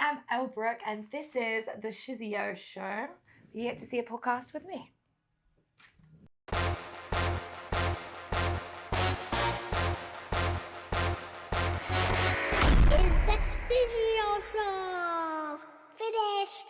am Elle Brooke, and this is the Shizzio Show. You get to see a podcast with me. It's the Shizzio Show. Finished.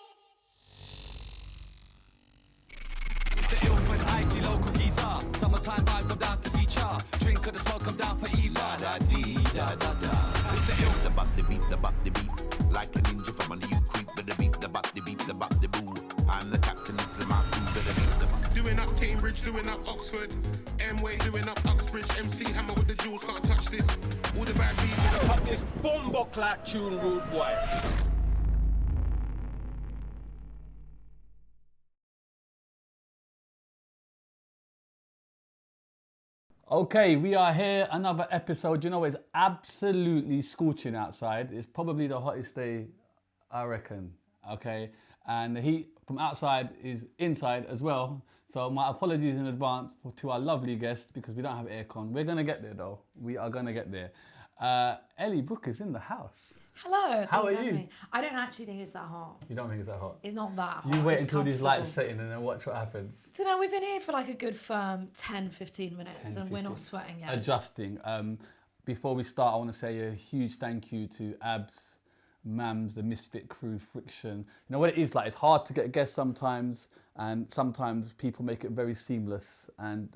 It's the ill for IG local Geeza. Summertime vibes, I'm down to feature. Drink of the smoke, I'm down for either. Da-da-dee-da-da-da. It's the ill, the bop, the beep, the bop, the beep. Like a ninja from under you creep with the beep, the bop, the beep, the bop, the boo. I'm the captain, this is my crew, the beep, the bop. Doing up Cambridge, doing up Oxford. M-Way doing up Uxbridge. MC Hammer with the jewels, can't touch this. All the bad beats in the Pop this bombo clack tune, rude boy. Okay, we are here, another episode. You know, it's absolutely scorching outside. It's probably the hottest day, I reckon, okay? And the heat from outside is inside as well. So my apologies in advance to our lovely guests because we don't have aircon. We're gonna get there though. We are gonna get there. Elle Brooke is in the house. Hello. How thank are you? for having me. I don't actually think it's that hot. You don't think it's that hot? It's not that hot. You wait It's until these lights comfortable. set in and then watch what happens. So now we've been here for like a good firm 10, 15 minutes and we're not sweating yet. Adjusting. Before we start, I want to say a huge thank you to Abs, Mams, the Misfit crew, Friction. You know what it is like? It's hard to get guests sometimes, and sometimes people make it very seamless, and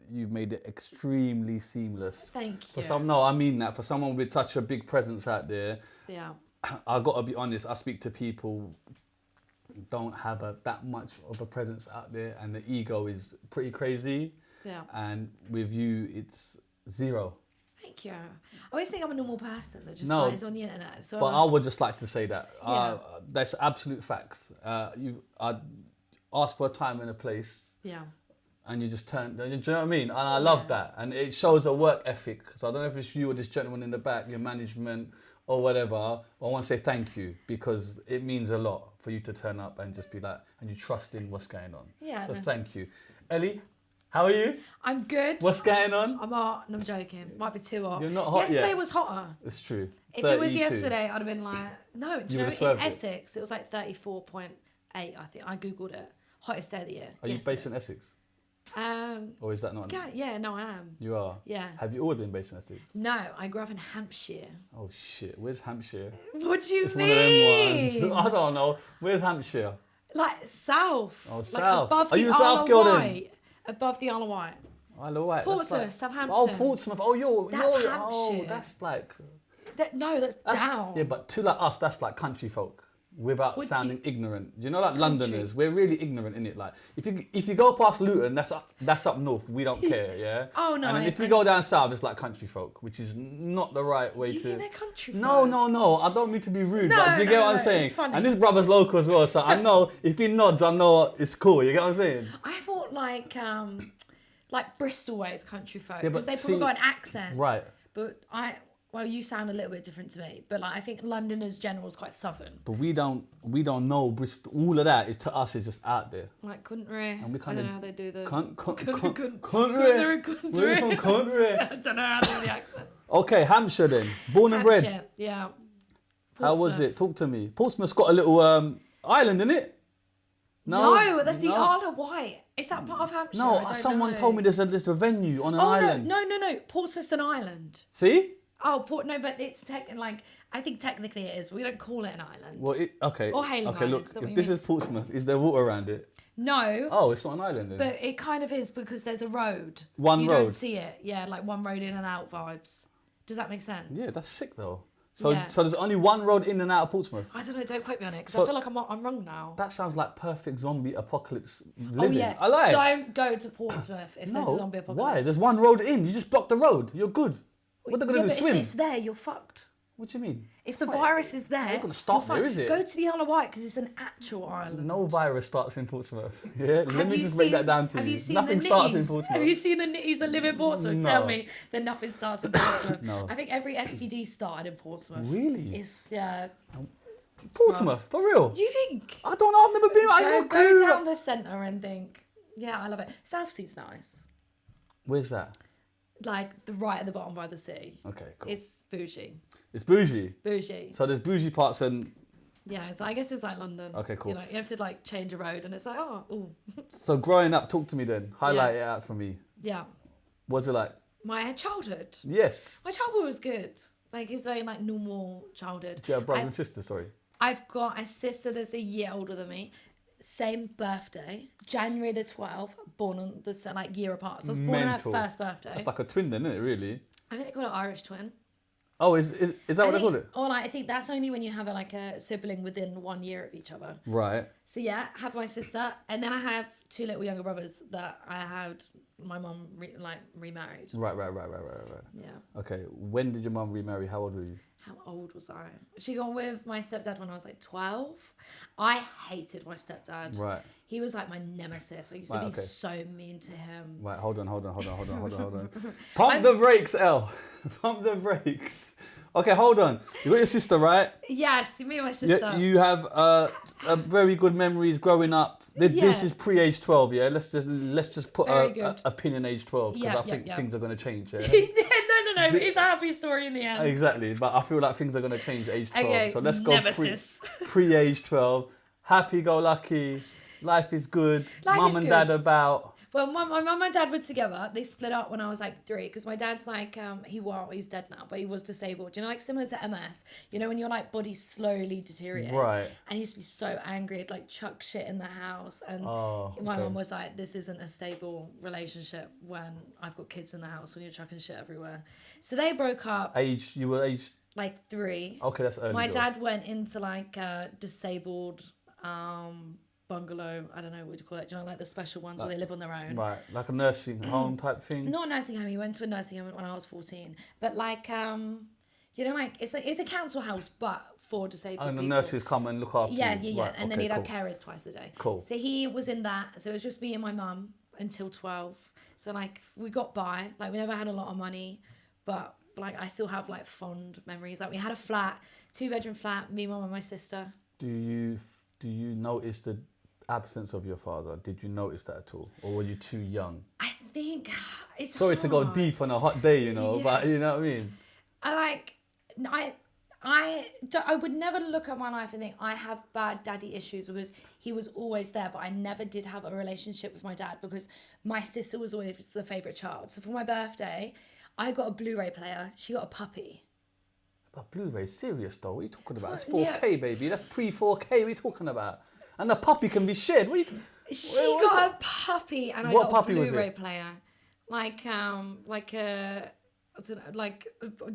you've made it extremely seamless. Thank you. I mean that. For someone with such a big presence out there, Yeah. I got to be honest, I speak to people who don't have that much of a presence out there, and the ego is pretty crazy. Yeah. And with you, it's zero. Thank you. I always think I'm a normal person that just No, is on the internet. So But I would just like to say that. Yeah. That's absolute facts. I asked for a time and a place, yeah. and you just turned. Do you know what I mean? And I love that. And it shows a work ethic. So I don't know if it's you or this gentleman in the back, your management or whatever. I want to say thank you because it means a lot for you to turn up and just be like, and you trust in what's going on. Yeah, So no. thank you. Ellie, how are you? I'm good. What's going on? I'm hot and I'm joking. Might be too hot. You're not hot Yesterday yet. was hotter. It's true. If it was 32. yesterday, I'd have been like, no, do you know, would've in swerved it. Essex, it was like 34.8, I think. I Googled it. Hottest day of the year. Are you yesterday. based in Essex? Um, Or is that not? yeah, no, I am. You are? Yeah. Have you always been based in Essex? No, I grew up in Hampshire. Oh shit, where's Hampshire? What do you It's mean? one of them ones. I don't know. Where's Hampshire? Like south. Oh, Like south. above Are the you a Isle South of girl then? Wight. Above the Isle of Wight. Isle of Wight. Portsmouth, that's like, Southampton. Oh, Portsmouth. Oh, That's you're Hampshire. Oh, that's like. No, that's down. Yeah, but to like us, that's like country folk. Without Would sounding you- ignorant. Do you know like Country. Londoners? We're really ignorant in it. Like if you go past Luton, that's up north. We don't care, yeah? Oh, no, And then I if you go down south, it's like country folk, which is not the right way You to. think they're country No, folk? I don't mean to be rude, No, but do you no, get no, what I'm no, saying? it's funny. And this brother's local as well, so I know if he nods, I know it's cool. You get what I'm saying? I thought like Bristol way is country folk Yeah, because but they probably see- got an accent. Right. But well, you sound a little bit different to me. But like I think Londoners general is quite southern. But we don't know Bristol. All of that is to us is just out there. Like country. And we I kinda don't know how they do the Country. country. We're from country. I don't know how to do the accent. Okay, Hampshire then. Born and bred. Hampshire, yeah. How was Portsmouth. it? Talk to me. Portsmouth's got a little island in it. No, that's the Isle of Wight. Is that part of Hampshire? No, I don't someone know. told me there's a venue on an Oh island. no. Portsmouth's an island. See? Oh, no, but it's I think technically it is. But we don't call it an island. Well, okay. Or Hailing Okay, Island, look. is that what If you this mean? is Portsmouth, is there water around it? No. Oh, it's not an island then. But it kind of is because there's a road. One so you road. don't see it. Yeah, like one road in and out vibes. Does that make sense? Yeah, that's sick though. So, Yeah. so there's only one road in and out of Portsmouth. I don't know, don't quote me on it because So- I feel like I'm wrong now. That sounds like perfect zombie apocalypse living. Oh yeah. I like it. Don't go to Portsmouth if there's a zombie apocalypse. Why? There's one road in. You just block the road. You're good. What are they yeah, going to but do? Swim? if it's there, you're fucked. What do you mean? If the virus is there, not gonna stop you're there, fucked. is it? Go to the Isle of Wight because it's an actual island. No virus starts in Portsmouth. Yeah, let Have me you just break seen- that down to have you. you seen Nothing the starts in nitties? Portsmouth. Have you seen the nitties that live in Portsmouth? No. Tell me that nothing starts in Portsmouth. No. I think every STD started in Portsmouth. Really? It's yeah. Portsmouth, for real? Do you think? I don't know. I've never been. I Go, don't go know. down the centre and think, yeah, I love it. Southsea's nice. Where's that? Like the right at the bottom by the sea. Okay, cool. It's bougie. It's bougie. Bougie. So there's bougie parts and Yeah, so I guess it's like London. Okay, cool. You know, you have to like change a road and it's like, oh, ooh. So growing up, talk to me then. Highlight it out for me. Yeah. What's it like? My childhood. Yes. My childhood was good. Like, it's very like normal childhood. Do you have brothers and sisters? Sorry. I've got a sister that's a year older than me. Same birthday, January the 12th, born on the like year apart. So I was born on her first birthday. That's like a twin then, isn't it, really? I think they call it Irish twin. Oh, is that what they call it? Or like, I think that's only when you have a sibling within 1 year of each other. Right. So yeah, I have my sister, and then I have two little younger brothers that I had my mum remarried. Right. Yeah. Okay, when did your mum remarry? How old were you? How old was I? She got with my stepdad when I was like 12. I hated my stepdad. Right. He was like my nemesis. I used to be so mean to him. Right, hold on. Pump the brakes, Elle. Pump the brakes. Okay, hold on. You got your sister, right? Yes, me and my sister. You have a very good memories growing up. This is pre-age 12, yeah? Let's just put a pin in age 12 because I think things are going to change. Yeah? No. It's a happy story in the end. Exactly, but I feel like things are going to change age 12. Okay, so let's go nemesis. pre-age 12. Happy-go-lucky. Life is good. Mum and dad about. Well, my mum and dad were together. They split up when I was like 3 because my dad's like, he's dead now, but he was disabled. You know, like similar to MS. You know, when your like body slowly deteriorates. Right. And he used to be so angry, he'd like chuck shit in the house. And my mum was like, this isn't a stable relationship when I've got kids in the house and you're chucking shit everywhere. So they broke up. You were aged? Like 3. Okay, that's early. My dad went into like disabled bungalow, I don't know what you call it, do you know, like the special ones where they live on their own. Right, like a nursing home type thing? Not a nursing home, he went to a nursing home when I was 14. But like, you know, like, it's a council house, but for disabled people. And the nurses come and look after you? Yeah. Right, and then he'd have carers twice a day. Cool. So he was in that, so it was just me and my mum until 12. So like, we got by, like we never had a lot of money, but like I still have like fond memories. Like we had a flat, 2-bedroom flat, me, mum and my sister. Do you notice the absence of your father? Did you notice that at all, or were you too young? I think it's sorry hard. to go deep on a hot day, you know, but you know what I mean. I would never look at my life and think I have bad daddy issues because he was always there, but I never did have a relationship with my dad because my sister was always the favourite child. So for my birthday, I got a Blu-ray player. She got a puppy. A Blu-ray? Serious though? What are you talking about? It's 4K, baby. That's pre-4K. What are you talking about? And the puppy can be shared. She got a puppy, and I got a Blu-ray player, like a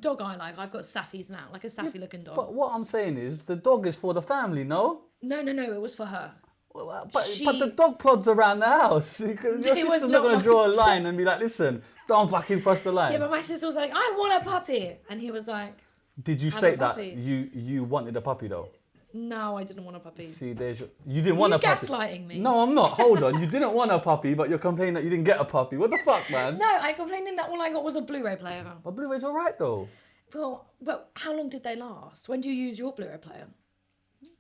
dog I like. I've got Staffies now, like a Staffy looking dog. But what I'm saying is, the dog is for the family, no? No, it was for her. But the dog plods around the house. Your sister's not going to draw a line and be like, listen, don't fucking cross the line. Yeah, but my sister was like, I want a puppy, and he was like, did you state that you wanted a puppy though? No, I didn't want a puppy. See, you didn't want a puppy. You're gaslighting me. No, I'm not. Hold on. You didn't want a puppy, but you're complaining that you didn't get a puppy. What the fuck, man? No, I'm complaining that all I got was a Blu-ray player. But Blu-ray's all right, though. Well, but how long did they last? When do you use your Blu-ray player?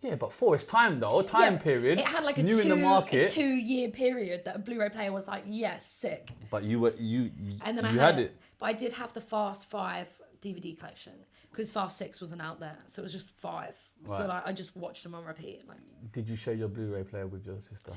Yeah, but for its time, though, period. It had like a new in the market. 2-year period that a Blu-ray player was like, yes, sick. But you and then I had it. But I did have the Fast 5 DVD collection because Fast 6 wasn't out there, so it was just 5. Right. So like, I just watched them on repeat. Like, did you share your Blu-ray player with your sister?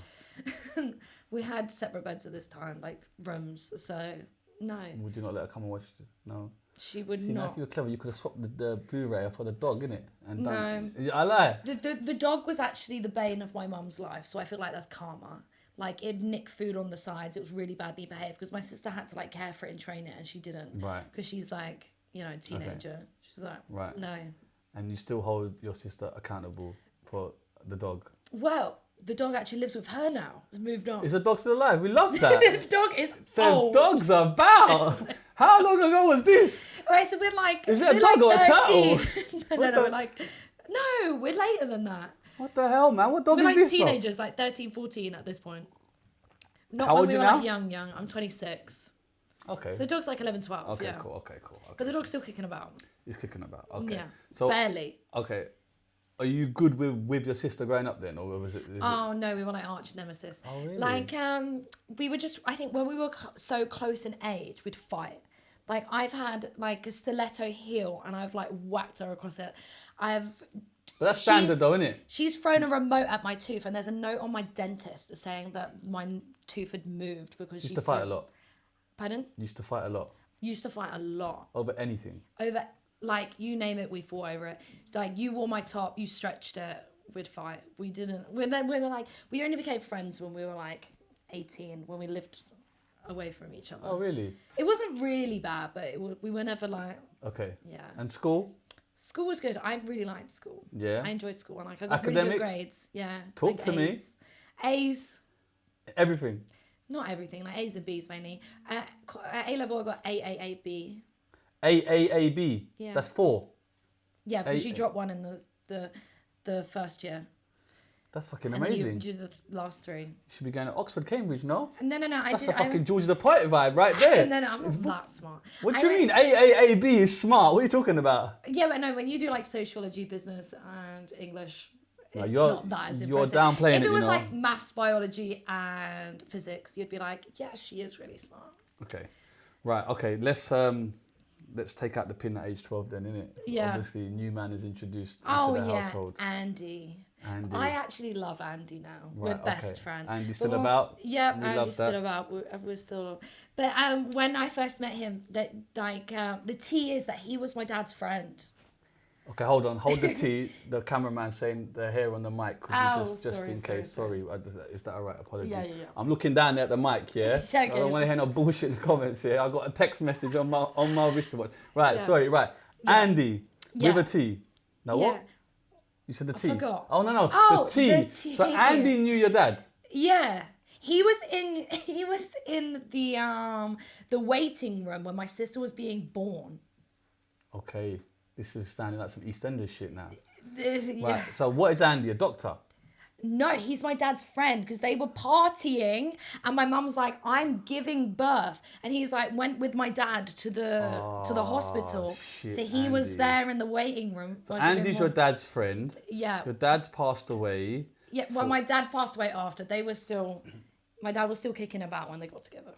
We had separate beds at this time, like rooms. So no. Would you not let her come and watch it? No. She would not. not. If you were clever, you could have swapped the Blu-ray for the dog, innit? And no. I lie. The dog was actually the bane of my mum's life, so I feel like that's karma. Like, it'd nick food on the sides. It was really badly behaved because my sister had to like care for it and train it, and she didn't. Right. Because she's like, you know, a teenager. Okay. She's like, right. No. And you still hold your sister accountable for the dog? Well, the dog actually lives with her now. It's moved on. Is the dog still alive? We love that. The dog is old. The dog's about. How long ago was this? All right, so we're like... Is it a dog or a turtle? No, we're like... No, we're later than that. What the hell, man? What dog is this? We're like teenagers, like 13, 14 at this point. Not How when old we were now? like young. I'm 26. Okay. So the dog's like 11, 12. Okay, yeah. cool. Okay. But the dog's still kicking about. He's kicking about. Okay. Yeah. So barely. Okay. Are you good with your sister growing up then, or was it? No, we were like arch nemesis. Oh really? Like we were just. I think when we were so close in age, we'd fight. Like I've had like a stiletto heel, and I've like whacked her across it. I've But that's standard though, isn't it? She's thrown a remote at my tooth, and there's a note on my dentist saying that my tooth had moved because Used to fight a lot. Pardon? Used to fight a lot. Used to fight a lot. Over anything. Over, like, you name it, we fought over it. Like, you wore my top, you stretched it, we'd fight. We didn't, we were like, we only became friends when we were like 18, when we lived away from each other. Oh, really? It wasn't really bad, but we were never like... Okay. Yeah. And school? School was good. I really liked school. Yeah. I enjoyed school. And like, I got Academic? really good grades. Yeah. Talk like to me. A's. Everything? Not everything, like A's and B's mainly. At A-level, I got AAAB. AAAB? Yeah. That's 4? Yeah, because you dropped one in the first year. That's fucking And amazing. then you do the last 3. You should be going to Oxford, Cambridge, no? No, That's a fucking George the Poet vibe right there. No, I'm not that smart. What do you mean? AAAB is smart. What are you talking about? Yeah, but no, when you do like sociology, business, and English, it's you're- not that as you're impressive. downplaying If it, it was you know. like maths, biology, and physics, you'd be like, yeah, she is really smart. Okay. Right, okay. Let's take out the pin at age 12 then, innit? Yeah. Obviously, new man is introduced into Oh, the yeah, household. Andy. Andy. I actually love Andy now. Right, We're best okay. friends. Andy's But still what- about? Yeah, We love Andy's still that. about. We're still. But when I first met him, the tea is that he was my dad's friend. Okay, hold on. Hold the tea. The cameraman saying the hair on the mic. Could you Oh, just sorry, in sorry, case? sorry. Is that all right? Apologies. Yeah. I'm looking down there at the mic, yeah? Yeah, I don't want to hear no bullshit in the comments here. I got a text message on my wristwatch. Right, Yeah. sorry, right. Yeah. Andy, Yeah. with a T. Now Yeah. what? You said the T. forgot. Oh, no. Oh, the T. the T. So Andy knew your dad? Yeah. He was in the waiting room when my sister was being born. Okay. This is sounding like some EastEnders shit now. Yeah. Right. So what is Andy? A doctor? No, he's my dad's friend because they were partying and my mum's like, I'm giving birth. And he's like, went with my dad to the hospital. shit, So he was Andy. there in the waiting room. So Andy's your dad's friend. Yeah. Your dad's passed away. Yeah, well, my dad passed away after. My dad was still kicking about when they got together.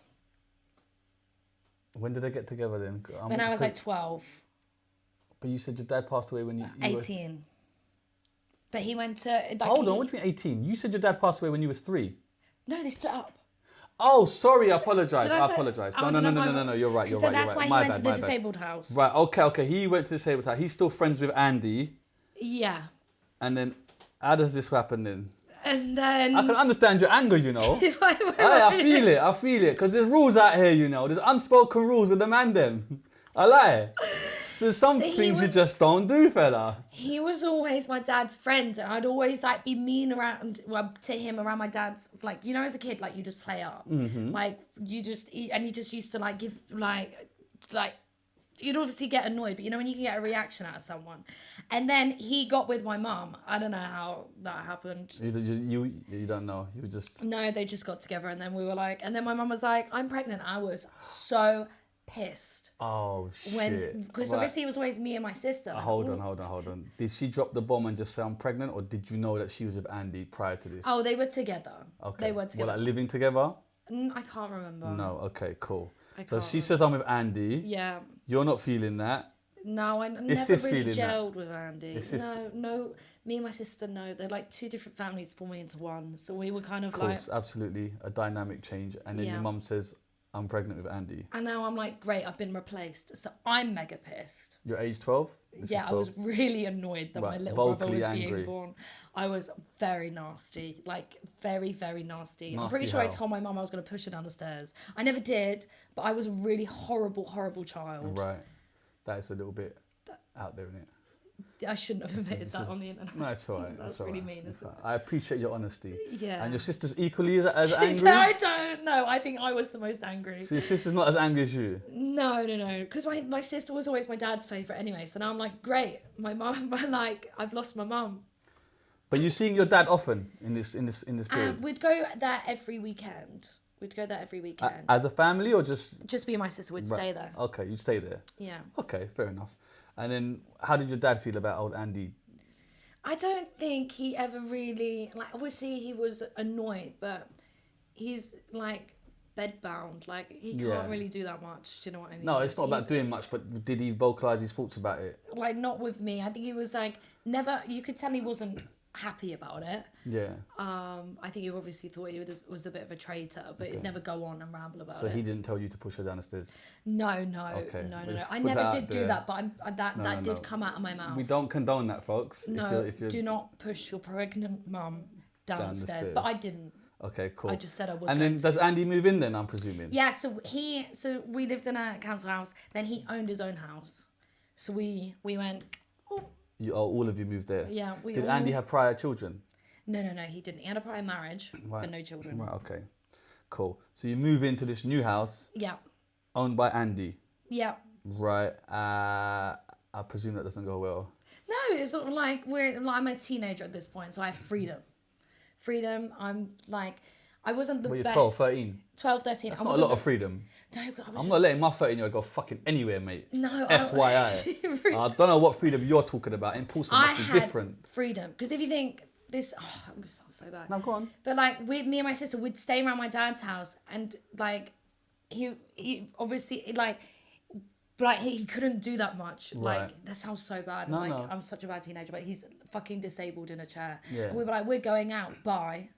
When did they get together then? When I was like 12, But you said your dad passed away when you were... 18. But he went to... Like, Hold on, what do you mean 18? You said your dad passed away when you was 3. No, they split up. Oh, sorry, I apologise. Did I say- apologise. Oh, No, I don't know if I- you're right, you're So right. that's you're why right. he My went bad, to the my bad. disabled house. Right, okay. He went to the disabled house. He's still friends with Andy. Yeah. And then, how does this happen then? And then... I can understand your anger, you know. If I feel it. Because there's rules out here, you know. There's unspoken rules with the man them. I lie. There's some he things you was- just don't do, fella. He was always my dad's friend, and I'd always like be mean to him around my dad's, like, you know, as a kid, like you just play up, like you just and he just used to like give like you'd obviously get annoyed, but you know when you can get a reaction out of someone, and then he got with my mum. I don't know how that happened. You don't know. You just... No, they just got together, and then we were like, and then my mum was like, "I'm pregnant." I was so pissed. Oh, shit. Because Right. obviously it was always me and my sister. Like, Hold on. Did she drop the bomb and just say I'm pregnant, or did you know that she was with Andy prior to this? Oh, they were together. Okay. They were together. Well, like living together? I can't remember. No. Okay. Cool. I So can't she says I'm with Andy. Yeah. You're not feeling that. No, I never sis really feeling that? gelled with Andy. Is sis- No. Me and my sister, no. They're like two different families forming into one. So we were kind of Of course, absolutely a dynamic change. And then Yeah. your mum says I'm pregnant with Andy. and now I'm like, great, I've been replaced. So I'm mega pissed. You're age 12. This Yeah, is I was 12? really annoyed that my Right, little brother vocally was angry. being born. I was very nasty, like very, very nasty. I'm pretty Nasty sure I how? told my mum I was going to push her down the stairs. I never did, but I was a really horrible, horrible child. Right. That is a little bit out there, isn't it? I shouldn't have admitted that on the internet. No, it's all right. That's it's all really right. mean, It's isn't all right. I appreciate your honesty. Yeah. And your sister's equally as angry? I don't know. I think I was the most angry. So your sister's not as angry as you? No. Because my sister was always my dad's favourite anyway. So now I'm like, great. My mum, like, I've lost my mum. But you're seeing your dad often in this period? We'd go there every weekend. As a family or just... Just me and my sister would stay there. Okay, you'd stay there. Yeah. Okay, fair enough. And then how did your dad feel about old Andy? I don't think he ever really, like, obviously he was annoyed, but he's like, bedbound. Like, he Yeah. can't really do that much. Do you know what I mean? No, it's not about He's- doing much, but did he vocalise his thoughts about it? Like, not with me. I think he was like, never, you could tell he wasn't happy about it. Yeah. I think he obviously thought he was a bit of a traitor, but he'd never go on and ramble about So it. he didn't tell you to push her down the stairs? No. Okay, No. just I put never that did out do there. that, but that did come out of my mouth. We don't condone that, folks. No, if you're do not push your pregnant mum down the stairs. stairs. But I didn't. Okay, cool. I just said I was And going then does Andy move in then, I'm presuming? Yeah, so we lived in a council house, then he owned his own house. So we went, All of you moved there? yeah. Did Andy have prior children? No, he didn't. He had a prior marriage, but no children. Right, okay. Cool. So you move into this new house Yeah, owned by Andy. yeah. Right. I presume that doesn't go well. No, it's sort of like I'm a teenager at this point, so I have freedom. I'm like, I wasn't the Well, you're best. 12, 13. 12, 13. That's not a lot of freedom. No, I'm not letting my 13-year-old go fucking anywhere, mate. No, FYI. I don't know what freedom you're talking about. In Portsmouth, I must be had different. freedom. Because if you think this, I'm going to sound so bad. No, go on. But like, me and my sister would stay around my dad's house, and like, he obviously like he couldn't do that much. Right. Like, that sounds so bad. No, like, no. I'm such a bad teenager, but he's fucking disabled in a chair. Yeah. And we were like, we're going out. Bye.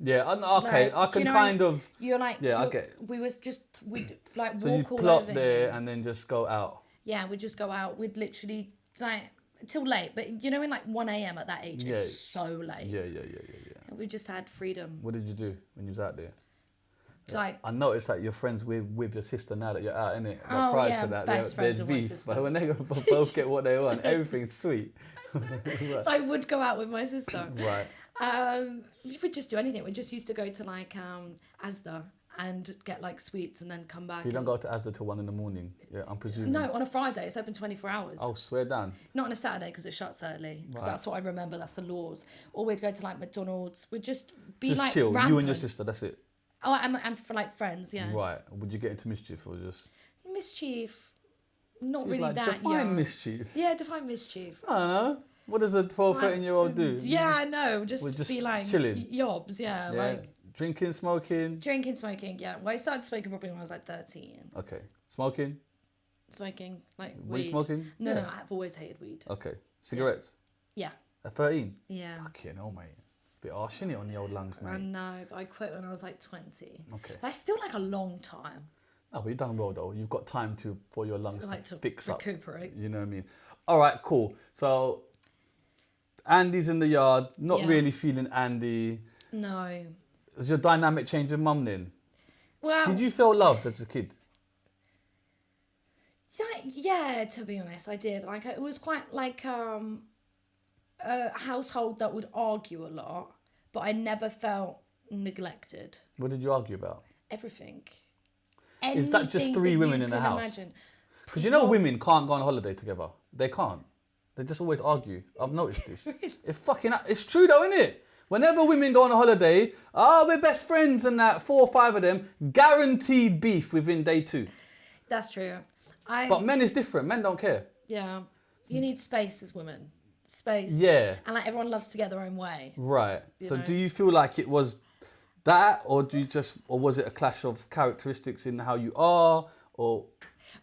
Yeah, okay, Like, I do can you know kind what I mean? of... You're like, Yeah, I you're- get it. we'd like So you walk all plot over there him. and then just go out. Yeah, we'd just go out. We'd literally like till late, but you know, in like 1 a.m. at that age, Yeah. it's so late. Yeah. And we just had freedom. What did you do when you was out there? It's like, I noticed that you're friends with your sister now that you're out, innit? But Oh, prior yeah, to that, best friends there's with my beef. sister. But when they both get what they want, everything's sweet. so I would go out with my sister. Right. We would just do anything. We just used to go to like Asda and get like sweets and then come back. You don't and- go to Asda till 1 a.m. Yeah, I'm presuming. No, on a Friday. It's open 24 hours. Oh, swear down. Not on a Saturday because it shuts early. Because Right. that's what I remember. That's the laws. Or we'd go to like McDonald's. We'd just be Just like chill. rampant. You and your sister, that's it. Oh, I'm for like friends, yeah. Right. Would you get into mischief or just... Mischief. Not She's really like, that define young. mischief. Yeah, define mischief. I don't know. What does a 12, 13-year-old do? Yeah, I know. Just, We're just be like chilling. yobs, yeah. Yeah. Like Drinking, smoking. drinking, smoking, yeah. Well, I started smoking probably when I was like 13. Okay. Smoking? Smoking, like Were you weed. smoking? No, Yeah. no, I've always hated weed. Okay. Cigarettes? Yeah, At 13? yeah. Fucking hell, mate. Bit harsh, innit, on the old lungs, I mate. know, but I quit when I was like 20. Okay. That's still like a long time. No, but you've done well, though. You've got time for your lungs Like to to fix up. recuperate. You know what I mean? All right, cool. So, Andy's in the yard, not Yeah. really feeling Andy. No. Has your dynamic changed with mum then? Well, Did you feel loved as a kid? yeah, to be honest, I did. Like, it was quite like a household that would argue a lot, but I never felt neglected. What did you argue about? Everything. Is that just Anything three that women you in the can house? imagine. Because you know women can't go on holiday together. They can't. They just always argue. I've noticed this. It's true though, isn't it? Whenever women go on a holiday, we're best friends and that, 4 or 5 of them, guaranteed beef within day 2. That's true. But men is different. Men don't care. Yeah. You need space as women. Space. Yeah. And like everyone loves to get their own way. Right. So know. do you feel like it was that, or was it a clash of characteristics in how you are, or?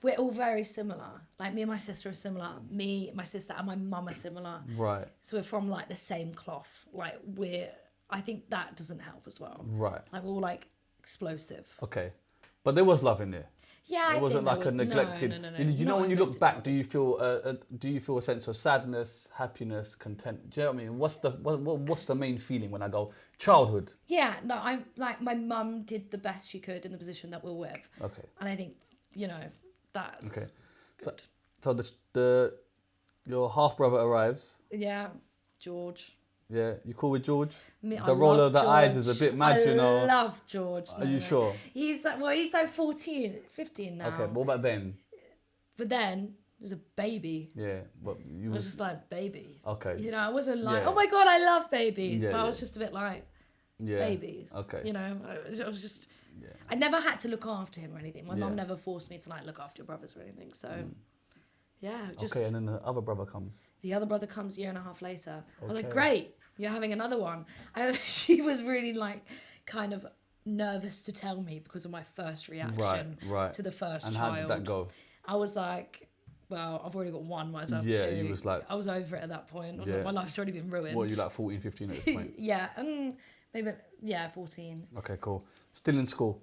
We're all very similar. Like me and my sister are similar. Me, my sister and my mum are similar. Right. So we're from like the same cloth. Like I think that doesn't help as well. Right. Like we're all like explosive. Okay. But there was love in there. Yeah, It wasn't like a neglected. No. You know, Not when you look neglected back, child. do you feel a sense of sadness, happiness, content? Do you know what I mean? What's the main feeling when I go childhood? Yeah, no, I'm like my mum did the best she could in the position that we're with. Okay. And I think, that's Okay. good. So your half brother arrives. Yeah, George. Yeah, you cool with George? Me, I The roll love of the eyes is a George. bit mad, you know. I love George. Are you sure? He's like 15 now. Okay, what about then? But then there's a baby. Yeah, but you I was was just like, baby. okay. You know, I wasn't like, Yeah. oh my God, I love babies. Yeah, but I was yeah. just a bit like, Yeah. babies. Okay. You know, I was just, I never had to look after him or anything. My mum Yeah. never forced me to like look after your brothers or anything. So, yeah, just Okay, and then the other brother comes. the other brother comes a year and a half later. I was like, Okay. great, you're having another one. She was really like kind of nervous to tell me because of my first reaction Right. to the first And child. how did that go? I was like, well, I've already got one, might as well have Yeah, two. you was like... I was over it at that point. I was Yeah. like, my life's already been ruined. What, you like 14, 15 at this point? Yeah, maybe, 14. Okay, cool. Still in school,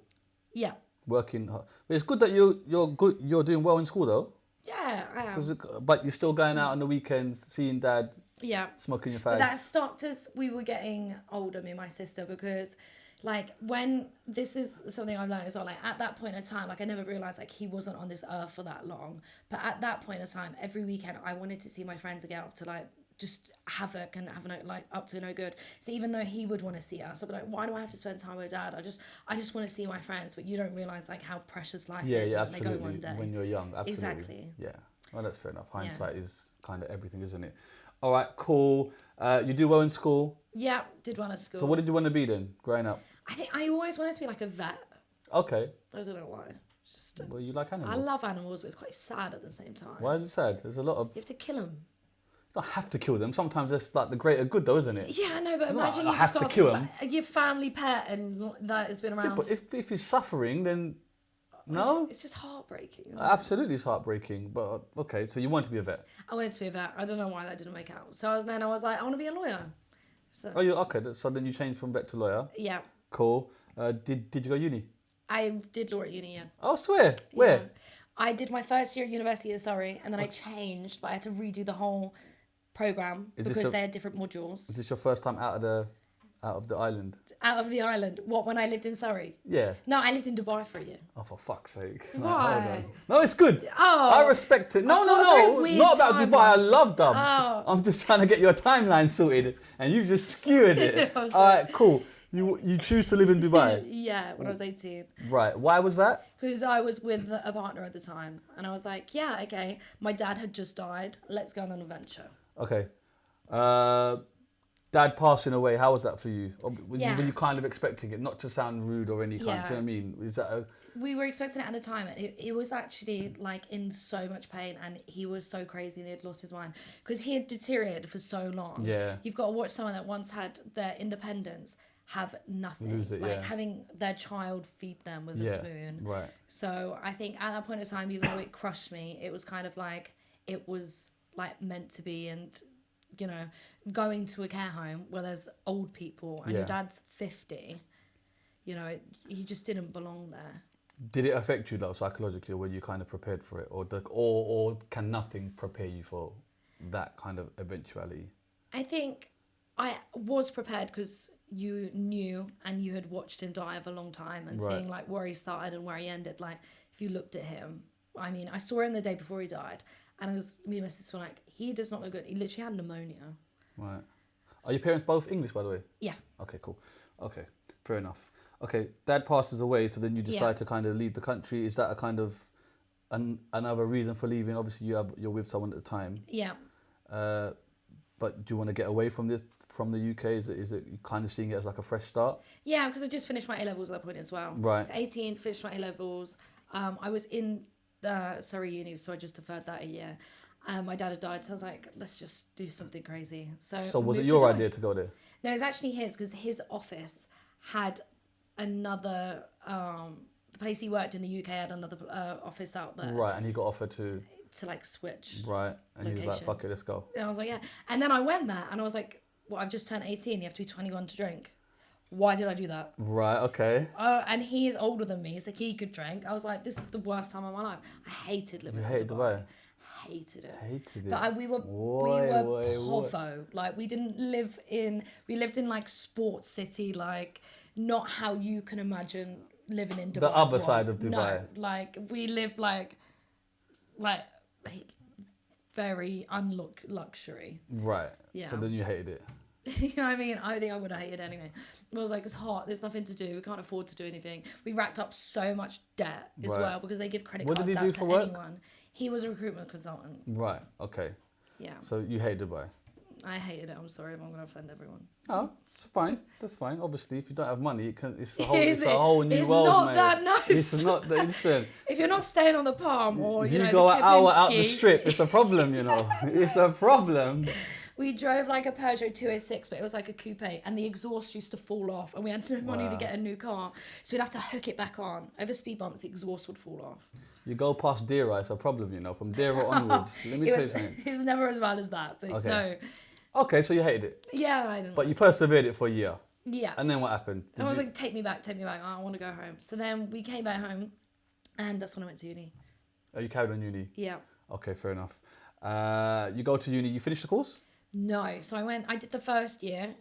Yeah. working. But it's good that you're doing well in school though. Yeah, I am. But you're still going out on the weekends, seeing dad, Yeah. smoking your But that fags. stopped as we were getting older, me and my sister, because like when this is something I've learned as well, like at that point in time, like I never realized like he wasn't on this earth for that long. But at that point in time, every weekend I wanted to see my friends get up to like just havoc and have no like up to no good. So even though he would want to see us, I'd be like, why do I have to spend time with dad? I just want to see my friends. But you don't realize like how precious life is when absolutely. they go one day. When you're young, absolutely. Exactly. Yeah, well, that's fair enough. Hindsight is kind of everything, isn't it? All right, cool. You do well in school. Yeah, did well at school. So what did you want to be then, growing up? I think I always wanted to be like a vet. Okay. I don't know why. Just Well, you like animals. I love animals, but it's quite sad at the same time. Why is it sad? There's a lot of... You have to kill them. You don't have to kill them. Sometimes it's like the greater good though, isn't it? Yeah, I know, but imagine I you have just to got kill 'em. your family pet and that has been Yeah, around. but if he's suffering, then... No? It's just heartbreaking. Absolutely, it's heartbreaking. But okay, so you want to be a vet. I wanted to be a vet. I don't know why that didn't make out. So then I was like, I want to be a lawyer. So, Oh, you okay? So then you changed from vet to lawyer. yeah. Cool. Did you go uni? I did law at uni, yeah. Oh, swear. Where? Yeah. I did my first year at University of Surrey and then I changed, but I had to redo the whole programme because they had different modules. Is this your first time out of the island? Out of the island. What, when I lived in Surrey? Yeah. No, I lived in Dubai for a year. Oh, for fuck's sake. Why? Hold on. No, it's good. Oh. I respect it. No, I've got a very weird not about Dubai. I timeline. love dubs. Oh. I'm just trying to get your timeline sorted, and you just skewered it. I was All right, cool. You choose to live in Dubai. Yeah, when I was 18. Right. Why was that? Because I was with a partner at the time. And I was like, yeah, okay. My dad had just died. Let's go on an adventure. Okay. Dad passing away. How was that for you? Or were you kind of expecting it? Not to sound rude or any kind. Yeah. Do you know what I mean? Is that We were expecting it at the time. It was actually like in so much pain and he was so crazy and he had lost his mind. Because he had deteriorated for so long. Yeah. You've got to watch someone that once had their independence have nothing. Lose it, like yeah. having their child feed them with a spoon. Right. So I think at that point in time, even though it crushed me, it was kind of like it was like meant to be. And, you know, going to a care home where there's old people and your dad's 50, you know, he just didn't belong there. Did it affect you though psychologically, or were you kind of prepared for it, or can nothing prepare you for that kind of eventuality? I think I was prepared because you knew and you had watched him die for a long time and Right. seeing like where he started and where he ended. Like if you looked at him, I mean, I saw him the day before he died and me and my sister were like, he does not look good. He literally had pneumonia. Right. Are your parents both English, by the way? Yeah. Okay, cool. Okay, fair enough. Okay, dad passes away, so then you decide Yeah. to kind of leave the country. Is that a kind of another reason for leaving? Obviously, you're with someone at the time. Yeah. But do you want to get away from the UK? Is it you kind of seeing it as like a fresh start? Yeah, because I just finished my A-levels at that point as well. Right. So 18, finished my A-levels. I was in Surrey Uni, so I just deferred that a year. My dad had died, so I was like, let's just do something crazy. So Was it moved your to Dubai. idea to go there? No, it's actually his, because his office had another, the place he worked in the UK had another office out there. Right, and he got offered to... To like switch. Right, and he was like, Location. fuck it, let's go. And I was like, yeah. And then I went there and I was like, well, I've just turned 18, you have to be 21 to drink. Why did I do that? Right, okay. And he is older than me, so he could drink. I was like, this is the worst time of my life. I hated living in Dubai. Hated it. Hated it. But we were povo. Like we lived in like sports city, like not how you can imagine living in Dubai. The other side of Dubai. No, like we lived like very luxury. Right. Yeah. So then you hated it. You know what I mean? I think I would have hated it anyway. It was like, it's hot, there's nothing to do, we can't afford to do anything. We racked up so much debt as Right. well because they give credit What did cards he do out for to work? anyone. He was a recruitment consultant. Right, okay. Yeah. So you hate Dubai. I hated it. I'm sorry if I'm going to offend everyone. Oh, it's fine. That's fine. Obviously, if you don't have money, it's a whole new it's world, not mate. that nice. It's not that. Listen, If you're not staying on the palm or, you know, go the an hour out the Kiplinski. strip, it's a problem, you know. It's a problem. We drove like a Peugeot 206, but it was like a coupe, and the exhaust used to fall off, and we had no money to get a new car, so we'd have to hook it back on. Over speed bumps, the exhaust would fall off. You go past Deira, it's a problem, you know. From Deira onwards, let me tell you something. It was never as bad as that, but no. Okay, so you hated it. Yeah, I didn't. But you persevered it for a year. Yeah. And then what happened? I was like, take me back. I want to go home. So then we came back home, and that's when I went to uni. Oh, you carried on uni? Yeah. Okay, fair enough. You go to uni, you finished the course? No, so I did the first year,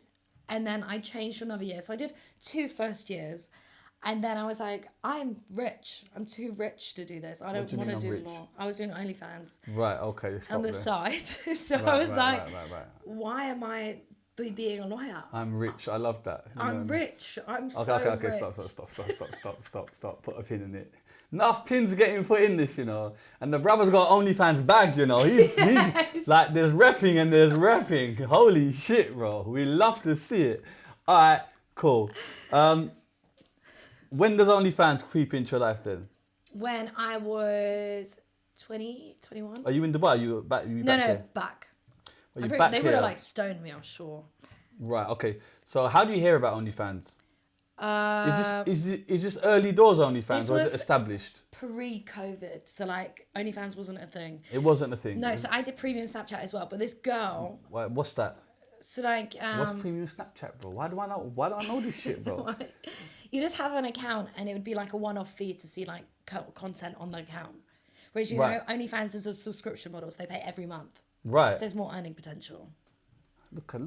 and then I changed for another year. So I did 2 first years, and then I was like, I'm rich. I'm too rich to do this. I don't want to do law. I was doing OnlyFans. Right, okay. On the side. So I was like, why am I being a lawyer? I'm rich. I love that. I'm rich. I'm so okay, rich. Stop. Put a pin in it. Enough pins getting put in this, you know. And the brother's got OnlyFans bag, you know. He's like, there's repping and there's repping. Holy shit, bro. We love to see it. All right, cool. When does OnlyFans creep into your life then? When I was 20, 21. Are you in Dubai? You back? Back. They would have like stoned me, I'm sure. Right, okay. So how do you hear about OnlyFans? Is this early doors OnlyFans, or is it established? Pre-COVID, so like OnlyFans wasn't a thing. It wasn't a thing. No, so I did premium Snapchat as well, but this girl. What's that? So like. What's premium Snapchat, bro? Why do I know this shit, bro? You just have an account, and it would be like a one-off fee to see like content on the account. Whereas you know, OnlyFans is a subscription model, so they pay every month. Right. So there's more earning potential. Look at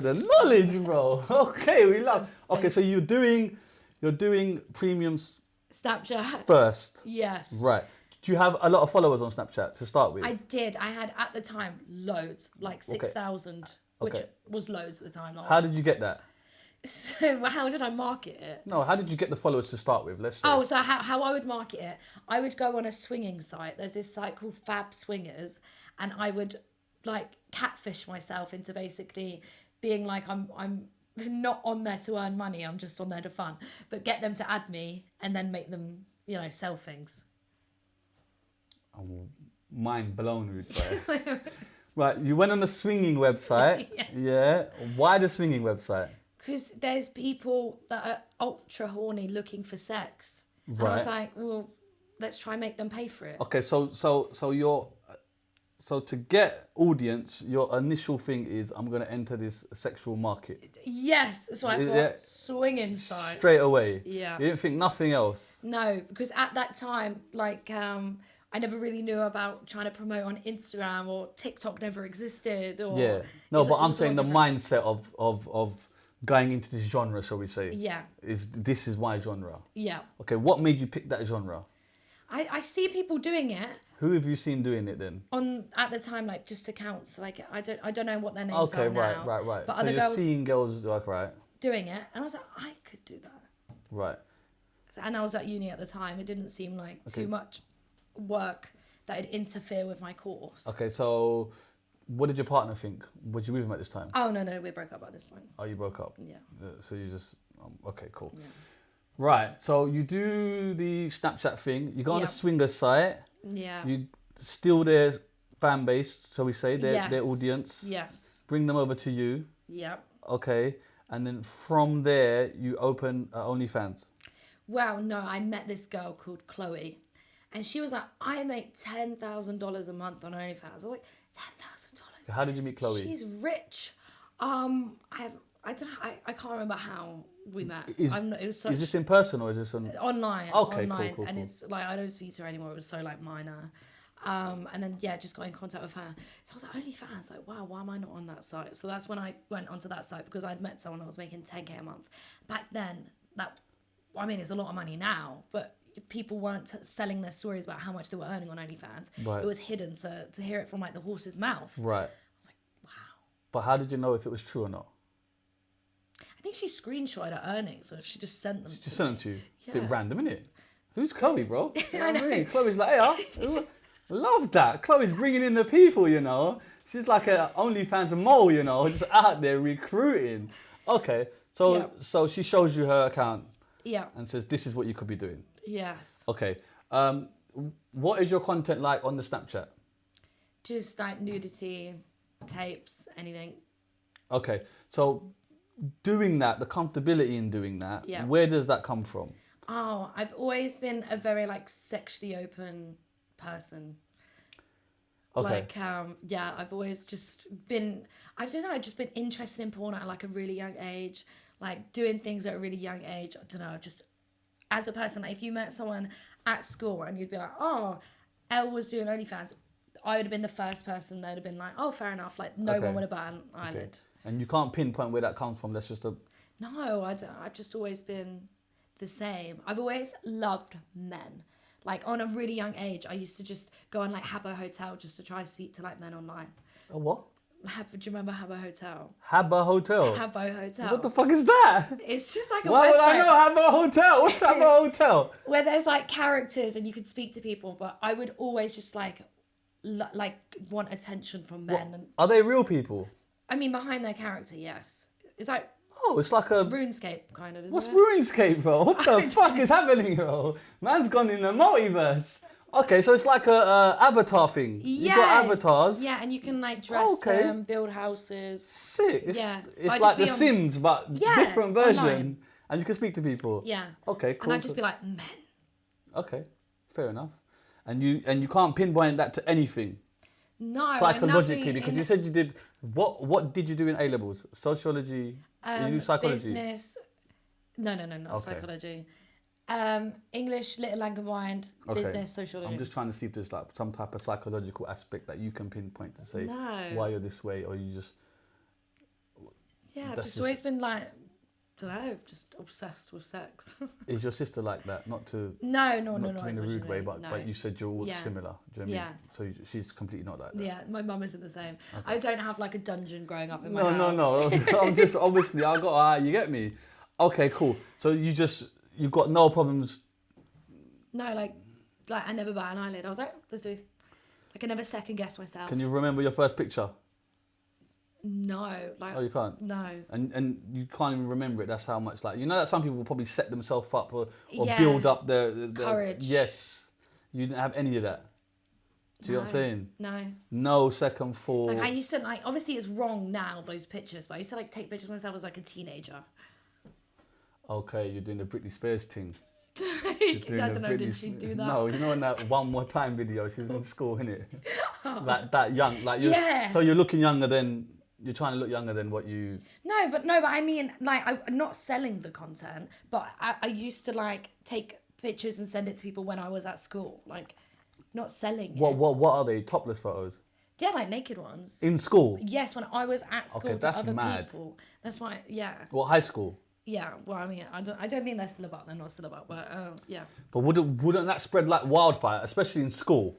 the knowledge, bro. Okay, we love. Okay, so you're doing premium Snapchat first. Yes. Right. Do you have a lot of followers on Snapchat to start with? I did. I had at the time loads, like 6,000, which was loads at the time. Like, how did you get that? So how did I market it? No, how did you get the followers to start with? Let's say. Oh, so how I would market it? I would go on a swinging site. There's this site called Fab Swingers, and I would like catfish myself into basically being like I'm not on there to earn money. I'm just on there to fun, but get them to add me and then make them, sell things. I'm mind blown with that. Right, you went on the swinging website. Yes. Yeah. Why the swinging website? Because there's people that are ultra horny looking for sex. And Right. I was like, well, let's try and make them pay for it. Okay, so to get audience, your initial thing is I'm gonna enter this sexual market. Yes, so I thought Yeah. swinging site. Straight away. Yeah. You didn't think nothing else. No, because at that time, like, I never really knew about trying to promote on Instagram, or TikTok never existed. Or Yeah. No, but it I'm was saying all the different. mindset of going into this genre, shall we say? Yeah. This is my genre. Yeah. Okay, what made you pick that genre? I see people doing it Who have you seen doing it then? at the time, like just accounts. Like I don't know what their names Okay, are now. right. But so other you're girls seeing girls like doing it, and I was like, I could do that. right. And I was at uni at the time. It didn't seem like too much work that would interfere with my course. Okay, so what did your partner think? Would you with him at this time? Oh no, we broke up at this point. Oh, you broke up. Yeah. So you just okay, cool. Yeah. Right. So you do the Snapchat thing. You go on a swinger site. Yeah. You steal their fan base, shall we say, their Yes. audience. Yes. Bring them over to you. Yep. Okay. And then from there, you open OnlyFans. Well, no, I met this girl called Chloe, and she was like, I make $10,000 a month on OnlyFans. I was like, $10,000. How did you meet Chloe? She's rich. I don't know. I can't remember how we met. Is this in person or is this on? Online. Okay, online. cool. And it's like, I don't speak to her anymore. It was so like minor. And then just got in contact with her. So I was like, OnlyFans, like, wow, why am I not on that site? So that's when I went onto that site, because I'd met someone that was making 10K a month. Back then, it's a lot of money now, but people weren't selling their stories about how much they were earning on OnlyFans. Right. It was hidden, to hear it from like the horse's mouth. Right. I was like, wow. But how did you know if it was true or not? I think she screenshotted her earnings, so she just sent them Just sent them to you. Yeah. Bit random, innit? Who's Chloe, bro? You I what know. mean? Chloe's like, hey, love that. Chloe's bringing in the people, you know. She's like a OnlyFans mole, you know, just out there recruiting. Okay, so she shows you her account. Yeah. And says, this is what you could be doing. Yes. Okay. What is your content like on the Snapchat? Just like nudity, tapes, anything. Okay, so doing that, the comfortability in doing that, Yeah. where does that come from? Oh, I've always been a very like sexually open person. Okay. Like, yeah, I've always just been, I've just been interested in porn at like a really young age, like doing things at a really young age. I don't know, just as a person, like if you met someone at school and you'd be like, oh, Elle was doing OnlyFans, I would have been the first person that would have been like, oh, fair enough. Like no Okay. one would have batted an eyelid. And you can't pinpoint where that comes from. That's just a... No, I don't. I've just always been the same. I've always loved men. Like on a really young age, I used to just go on like Habbo Hotel just to try to speak to like men online. A what? Do you remember Habbo Hotel? Habbo Hotel? Habbo Hotel. What the fuck is that? It's just like a Why would website I know Habbo Hotel? What's Habbo Hotel? where there's like characters and you could speak to people, but I would always just like want attention from men. And Are they real people? I mean, behind their character, yes. It's like Oh, it's like a... RuneScape kind of, isn't What's it? RuneScape, bro? What the fuck is happening, bro? Man's gone in the multiverse. Okay, so it's like a avatar thing. Yes. You've got avatars. Yeah, and you can like dress Okay. them, build houses. Sick. It's, Yeah. it's I'd like just The be on- Sims, but Yeah, different version. online. And you can speak to people. Yeah. Okay, cool. And I'd just be like, men. Okay, fair enough. And you can't pinpoint that to anything No. psychologically, nothing because in you said you did... What did you do in A-levels? Sociology? Did you do psychology? Business. No, not Okay. psychology. English, little and combined, Okay. business, sociology. I'm just trying to see if there's like some type of psychological aspect that you can pinpoint to say No. why you're this way, or you just... Yeah, I've That's just just- always been like, don't know, just obsessed with sex. Is your sister like that? Not to... no, not no, to in as a much rude as way, me, but no. but you said you're all Yeah. similar. Do you know what I mean? Yeah. So she's completely not like that. Yeah, my mum isn't the same. I don't have like a dungeon growing up in my No, house. no. I'm just obviously I got you get me. Okay, cool. So you got no problems. No, like I never bat an eyelid. I was like, let's do. Like I never second guessed myself. Can you remember your first picture? No, like Oh, you can't. no. And you can't even remember it. That's how much like that some people will probably set themselves up or Yeah. build up their Courage. Yes, you didn't have any of that. Do you know what I'm saying? No. No second thought. Like I used to like obviously it's wrong now those pictures, but I used to like take pictures of myself as like a teenager. Okay, you're doing the Britney Spears thing. I don't know, did she do that? No, you know in that One More Time video, she's in school, innit? that young, like you. Yeah. So you're looking younger than you're trying to look younger than what you. No, but I mean like I'm not selling the content, but I used to like take pictures and send it to people when I was at school, like not selling it. What are they? Topless photos Yeah, like naked ones. in school? Yes, when I was at school to that's other mad. people. That's why, yeah. What, high school? Yeah, well, I mean, I don't think they're still about. They're not still about, but yeah. But wouldn't that spread like wildfire, especially in school?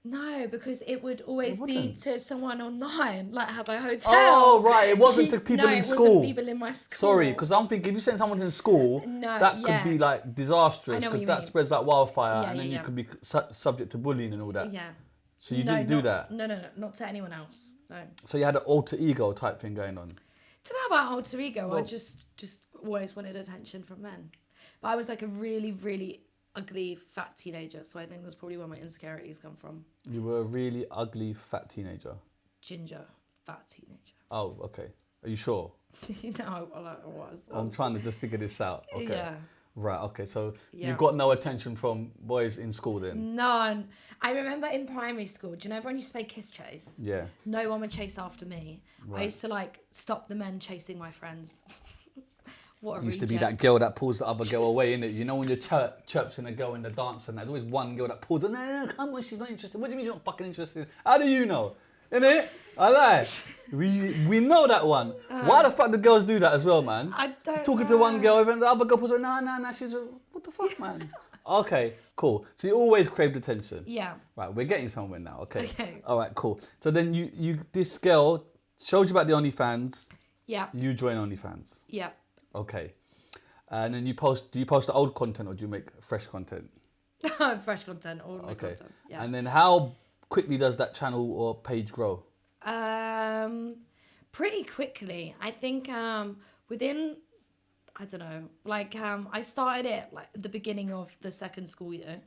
No, because it would always be to someone online, like have a hotel. Oh, right, it wasn't to people no, in it school. wasn't people in my school. Sorry, because I'm thinking if you send someone in school, No, that could yeah. be like disastrous I know what because you that mean. spreads like wildfire, Yeah, and then yeah, you could be subject to bullying and all that. Yeah. So you didn't do that. No, not to anyone else. No. So you had an alter ego type thing going on. Don't know about alter ego. I just always wanted attention from men. But I was like a really, really ugly fat teenager, so I think that's probably where my insecurities come from. You were a really ugly fat teenager. Ginger, fat teenager. Oh, okay. Are you sure? No, I was. I'm trying to just figure this out. Okay. Yeah. Right, okay. So Yeah. you got no attention from boys in school then? None. I remember in primary school, do you know everyone used to play kiss chase? Yeah. No one would chase after me. Right. I used to like stop the men chasing my friends. What a Used to be reject. that girl that pulls the other girl away, innit? You know when you're chirping a girl in the dance and there's always one girl that pulls her, no, come on, she's not interested. What do you mean she's not fucking interested? How do you know? Innit? I lie. We know that one. Why the fuck do girls do that as well, man? I don't Talking know. to one girl and the other girl pulls her, nah, she's a, what the fuck, man? Okay, cool. So you always craved attention. Yeah. Right, we're getting somewhere now, okay? Okay. All right, cool. So then you this girl showed you about the OnlyFans. Yeah. You join OnlyFans. Yeah. Okay. And then do you post the old content or do you make fresh content? Fresh content or no Okay. content. Yeah. And then how quickly does that channel or page grow? Pretty quickly. I think within, I don't know, like I started it like at the beginning of the second school year,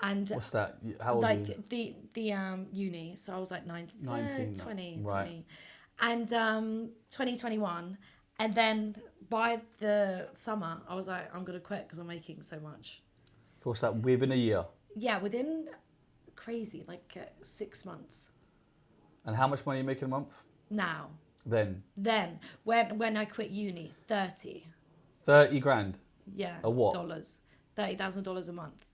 And What's that? How old are you? like the uni, so I was like 19, 19, 20, right. 20. And 2021, and then by the summer I was like, I'm gonna quit because I'm making so much. So what's that? Within a year. Yeah, within crazy, like 6 months. And how much money are you making a month? Now, Then when I quit uni, 30 grand. yeah, A what? dollars, $30,000 a month.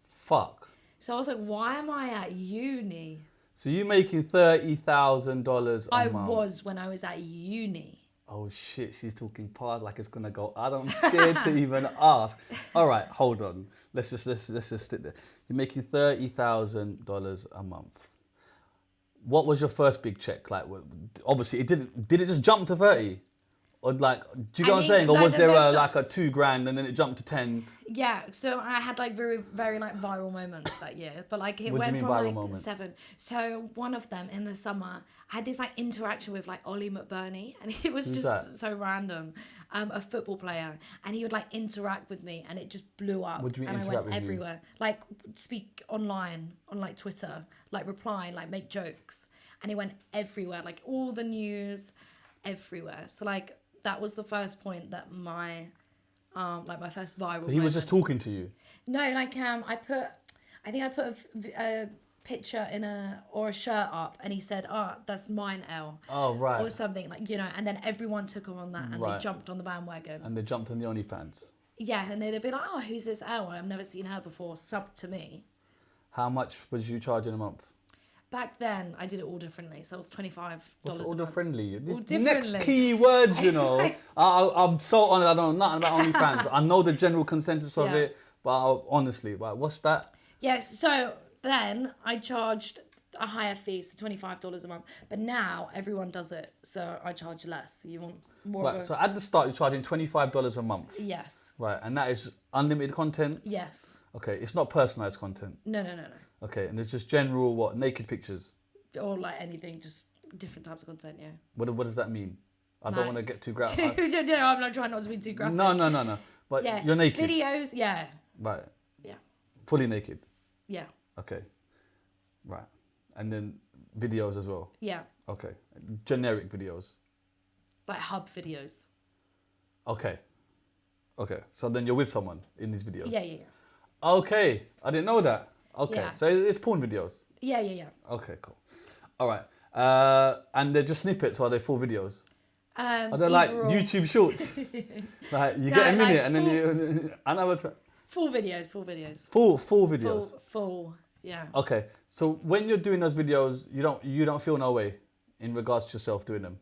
Fuck. So I was like, why am I at uni? So you're making $30,000 a I month. was when I was at uni. Oh shit, she's talking past like it's gonna go. I'm scared to even ask. All right, hold on. Let's just sit there. You're making $30,000 a month. What was your first big check? Like, obviously, did it just jump to 30? Or like, do you get what I'm saying? Or was there like a 2 grand and then it jumped to 10? Yeah, so I had like very, very like viral moments that year, but like it What do you went mean from viral like moments? 7. So one of them in the summer, I had this like interaction with like Ollie McBurney, and it was Who's just that? so random. A football player, and he would like interact with me, and it just blew up. What do you mean and I interact went with you? everywhere, like speak online on like Twitter, like reply, like make jokes, and it went everywhere, like all the news, everywhere. So like that was the first point that my first viral. So he was just talking to you? No, like I think I put a picture in a shirt up, and he said, "Oh, that's mine, Elle." Oh, right. Or something like, you know, and then everyone took him on that, and Right. they jumped on the bandwagon. And they jumped on the OnlyFans. Yeah, and they'd be like, "Oh, who's this Elle? I've never seen her before. Sub to me." How much was you charging a month? Back then, I did it all differently, so it was $25 What's a order month. friendly? All The next differently. key words, you know. I'm so honest. I don't know nothing about OnlyFans. I know the general consensus of Yeah. it, but honestly, like, what's that? Yes, so then I charged a higher fee, so $25 a month. But now everyone does it, so I charge less. So you want more Right. of a... So at the start, you're charging $25 a month. Yes. Right, and that is unlimited content. Yes. Okay, it's not personalized content. No. Okay, and it's just general naked pictures. Or like anything, just different types of content, yeah. What does that mean? I don't Like- want to get too graphic. Yeah, I'm not trying not to be too graphic. No. But Yeah. you're naked. Videos, yeah. Right. Yeah. Fully naked. Yeah. Okay. Right. And then videos as well. Yeah. Okay. Generic videos. Like hub videos. Okay. So then you're with someone in these videos. Yeah. Okay. I didn't know that. Okay. Yeah. So it's porn videos. Yeah. Okay, cool. All right. And they're just snippets, or are they full videos? Are they like Either or. YouTube shorts? Like you No, get a minute like and then you another Full videos. Full videos. full videos. Full. Yeah. Okay. So when you're doing those videos, you don't feel no way in regards to yourself doing them.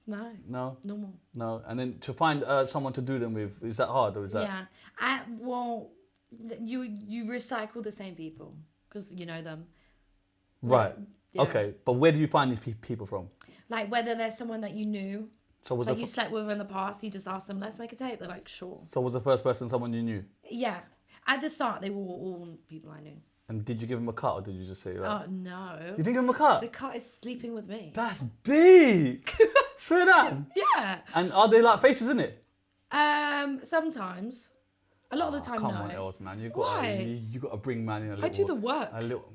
No. No. Normal. No. And then to find someone to do them with, is that hard or is that? Yeah. Well, you recycle the same people because you know them. Right. Yeah. Okay. But where do you find these people from? Like whether there's someone that you knew, So was like the you slept with in the past, you just ask them, let's make a tape. They're like, sure. so was the first person someone you knew? Yeah. At the start, they were all people I knew. And did you give him a cut or did you just say that? Oh, no. You didn't give him a cut? The cut is sleeping with me. That's deep. Swear that. Yeah. And are they like faces in it? Sometimes. A lot of the time, Come no. on, Els, man. You Why? got to bring man in a little. I do the work. A little.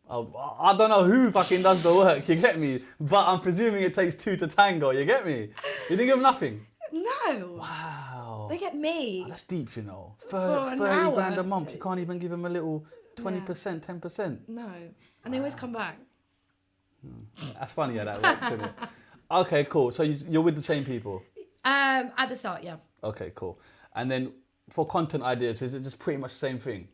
I don't know who fucking does the work. You get me? But I'm presuming it takes 2 to tango. You get me? You didn't give them nothing. No. Wow. They get me. That's deep, you know. For an 30 hour. grand a month. You can't even give them a little 20%, 10%. No. And they always come back. That's funny how that works, isn't it? Okay, cool. So you're with the same people. At the start, yeah. Okay, cool. And then for content ideas, is it just pretty much the same thing?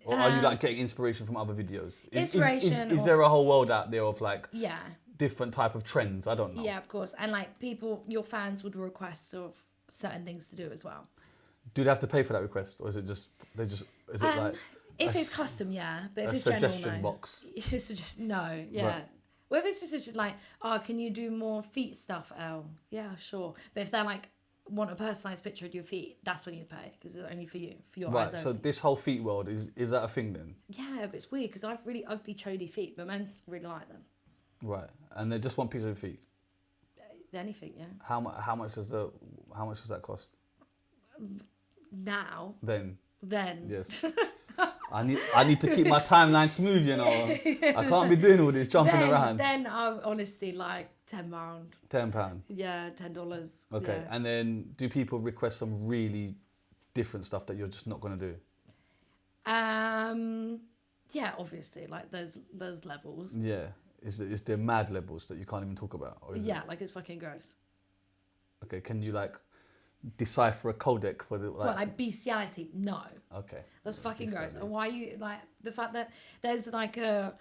Or are you like getting inspiration from other videos? Inspiration Is or- there a whole world out there of like Yeah. different type of trends? I don't know. Yeah, of course. And like people, your fans would request of certain things to do as well. Do they have to pay for that request, or is it just is it like If a it's custom, yeah. But if a it's general, suggestion no. box? No, yeah. Right. Well, if it's just like, oh, can you do more feet stuff, Elle? Yeah, sure. But if they're like, want a personalised picture of your feet, that's when you pay, because it's only for you, for your Right. eyes only. So this whole feet world is that a thing then? Yeah, but it's weird, because I have really ugly, chody feet, but men really like them. Right. And they just want pictures of feet. Anything, yeah. How much does that cost? Now, Then then. yes. I need to keep my timeline smooth, you know. I can't be doing all this jumping around. Then I'm honestly like £10. £10. Yeah, $10. Okay, Yeah. and then do people request some really different stuff that you're just not gonna do? Yeah, obviously, like there's levels. Yeah, is there mad levels that you can't even talk about? Or is it? Like it's fucking gross. Okay, can you like decipher a codec for the What, like bestiality? No. Okay. That's fucking gross. And why you like the fact that there's like a,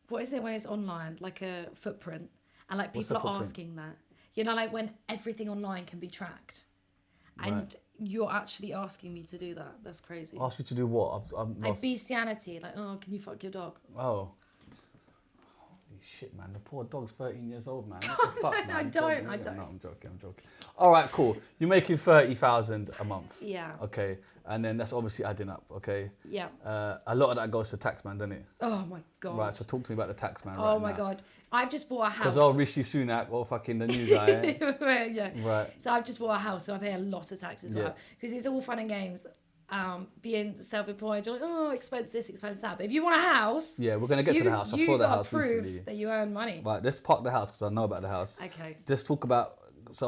what is it when it's online, like a footprint, and like people are asking that, you know, like when everything online can be tracked, and you're actually asking me to do that. That's crazy. Ask you to do what? I'm like bestiality, like, oh, can you fuck your dog? Oh. Holy shit, man. The poor dog's 13 years old, man. What the fuck, man? I don't. No, I'm joking. All right, cool. You're making 30,000 a month. Yeah. Okay. And then that's obviously adding up, okay? Yeah. A lot of that goes to tax man, doesn't it? Oh my God. Right, so talk to me about the tax man Oh my God. I've just bought a house. Because old Rishi Sunak or fucking the new guy. Yeah. Right. So I've just bought a house, so I pay a lot of tax as well. Because it's all fun and games. Being self-employed, you're like, oh, expense this, expense that. But if you want a house, yeah, we're gonna get to the house. I saw the house recently. You got proof that you earn money. Right, let's park the house because I know about the house. Okay. Just talk about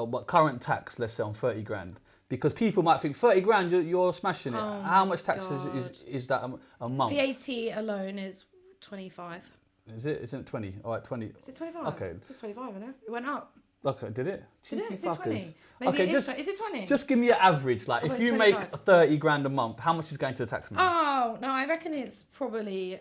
but current tax, let's say on 30 grand, because people might think 30 grand you're smashing it. Oh How much tax God. is that a month? VAT alone is 25. Is it? Isn't it 20? All right, 20. Is it 25? Okay. It's 25, isn't it? It went up. Okay, did it? Did it? Cheeky Is it 20? fuckers. Maybe Okay, it is. Is it 20? Just give me an average. Like, if it's you make 25. 30 grand a month, how much is going to the tax man? Oh, no, I reckon it's probably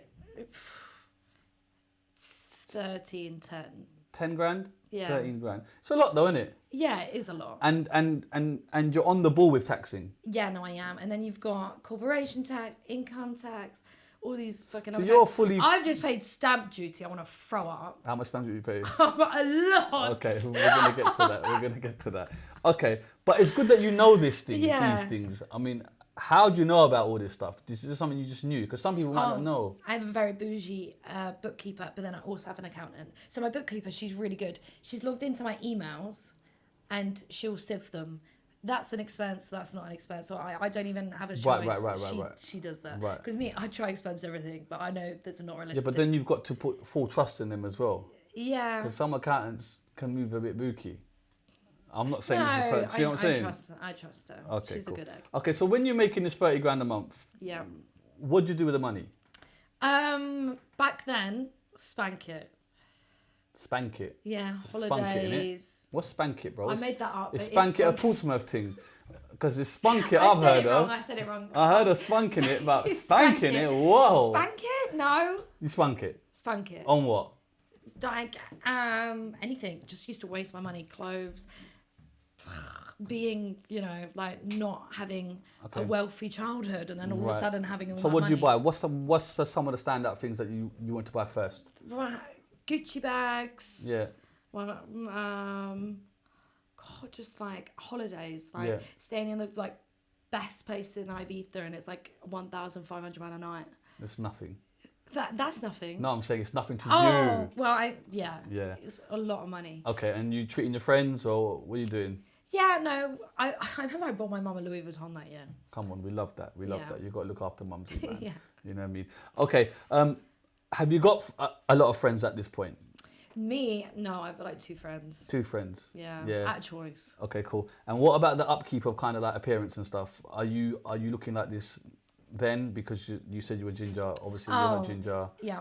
13, 10. 10 grand? Yeah. 13 grand. It's a lot though, isn't it? Yeah, it is a lot. And you're on the ball with taxing. Yeah, no, I am. And then you've got corporation tax, income tax, all these fucking. So other you're tax. fully. I've just paid stamp duty. I want to throw up. How much stamp duty you pay? A lot. Okay, we're gonna get to that. Okay, but it's good that you know these things. Yeah. These things. I mean, how do you know about all this stuff? Is this something you just knew? Because some people might not know. I have a very bougie bookkeeper, but then I also have an accountant. So my bookkeeper, she's really good. She's logged into my emails, and she'll sieve them. That's an expense. That's not an expense. So I don't even have a choice. Right. She does that. Right. Because me, I try to expense everything, but I know that's not realistic. Yeah, but then you've got to put full trust in them as well. Yeah. Because some accountants can move a bit booky. I'm not saying No, this is you know what I'm saying? I trust her. Okay, She's cool. a good egg. Okay, so when you're making this 30 grand a month, Yeah. what do you do with the money? Back then, spank it. Spank it. Yeah, Spunk it, innit? holidays. What's spank it, bro? I made that up. It's but spank it a spunk- Portsmouth thing. Because it's spunk it, I I've said heard it wrong. of. I said it wrong. I heard of spunking it, but It's spanking it, whoa. Spank it? No. You spunk it? Spank it. On what? Like, anything. Just used to waste my money. Clothes. Being, you know, like not having a wealthy childhood and then all of a sudden having all So that what money. do you buy? What's some of the standout things that you want to buy first? Right. Gucci bags. Yeah. Well, God, just like holidays, like Yeah. staying in the like best place in Ibiza, and it's like £1,500 a night. It's nothing. That's nothing. No, I'm saying it's nothing to Oh, you. well, yeah. Yeah. It's a lot of money. Okay, and you treating your friends or what are you doing? Yeah, no, I remember I bought my mum a Louis Vuitton that year. Come on, we love that. We love that. You've got to look after mums, man. Yeah. You know what I mean? Okay, have you got a lot of friends at this point? Me, no, I've got like 2 friends. 2 friends? Yeah, at choice. Okay, cool. And what about the upkeep of kind of like appearance and stuff? Are you looking like this then? Because you said you were ginger. Obviously, you're not ginger. Yeah.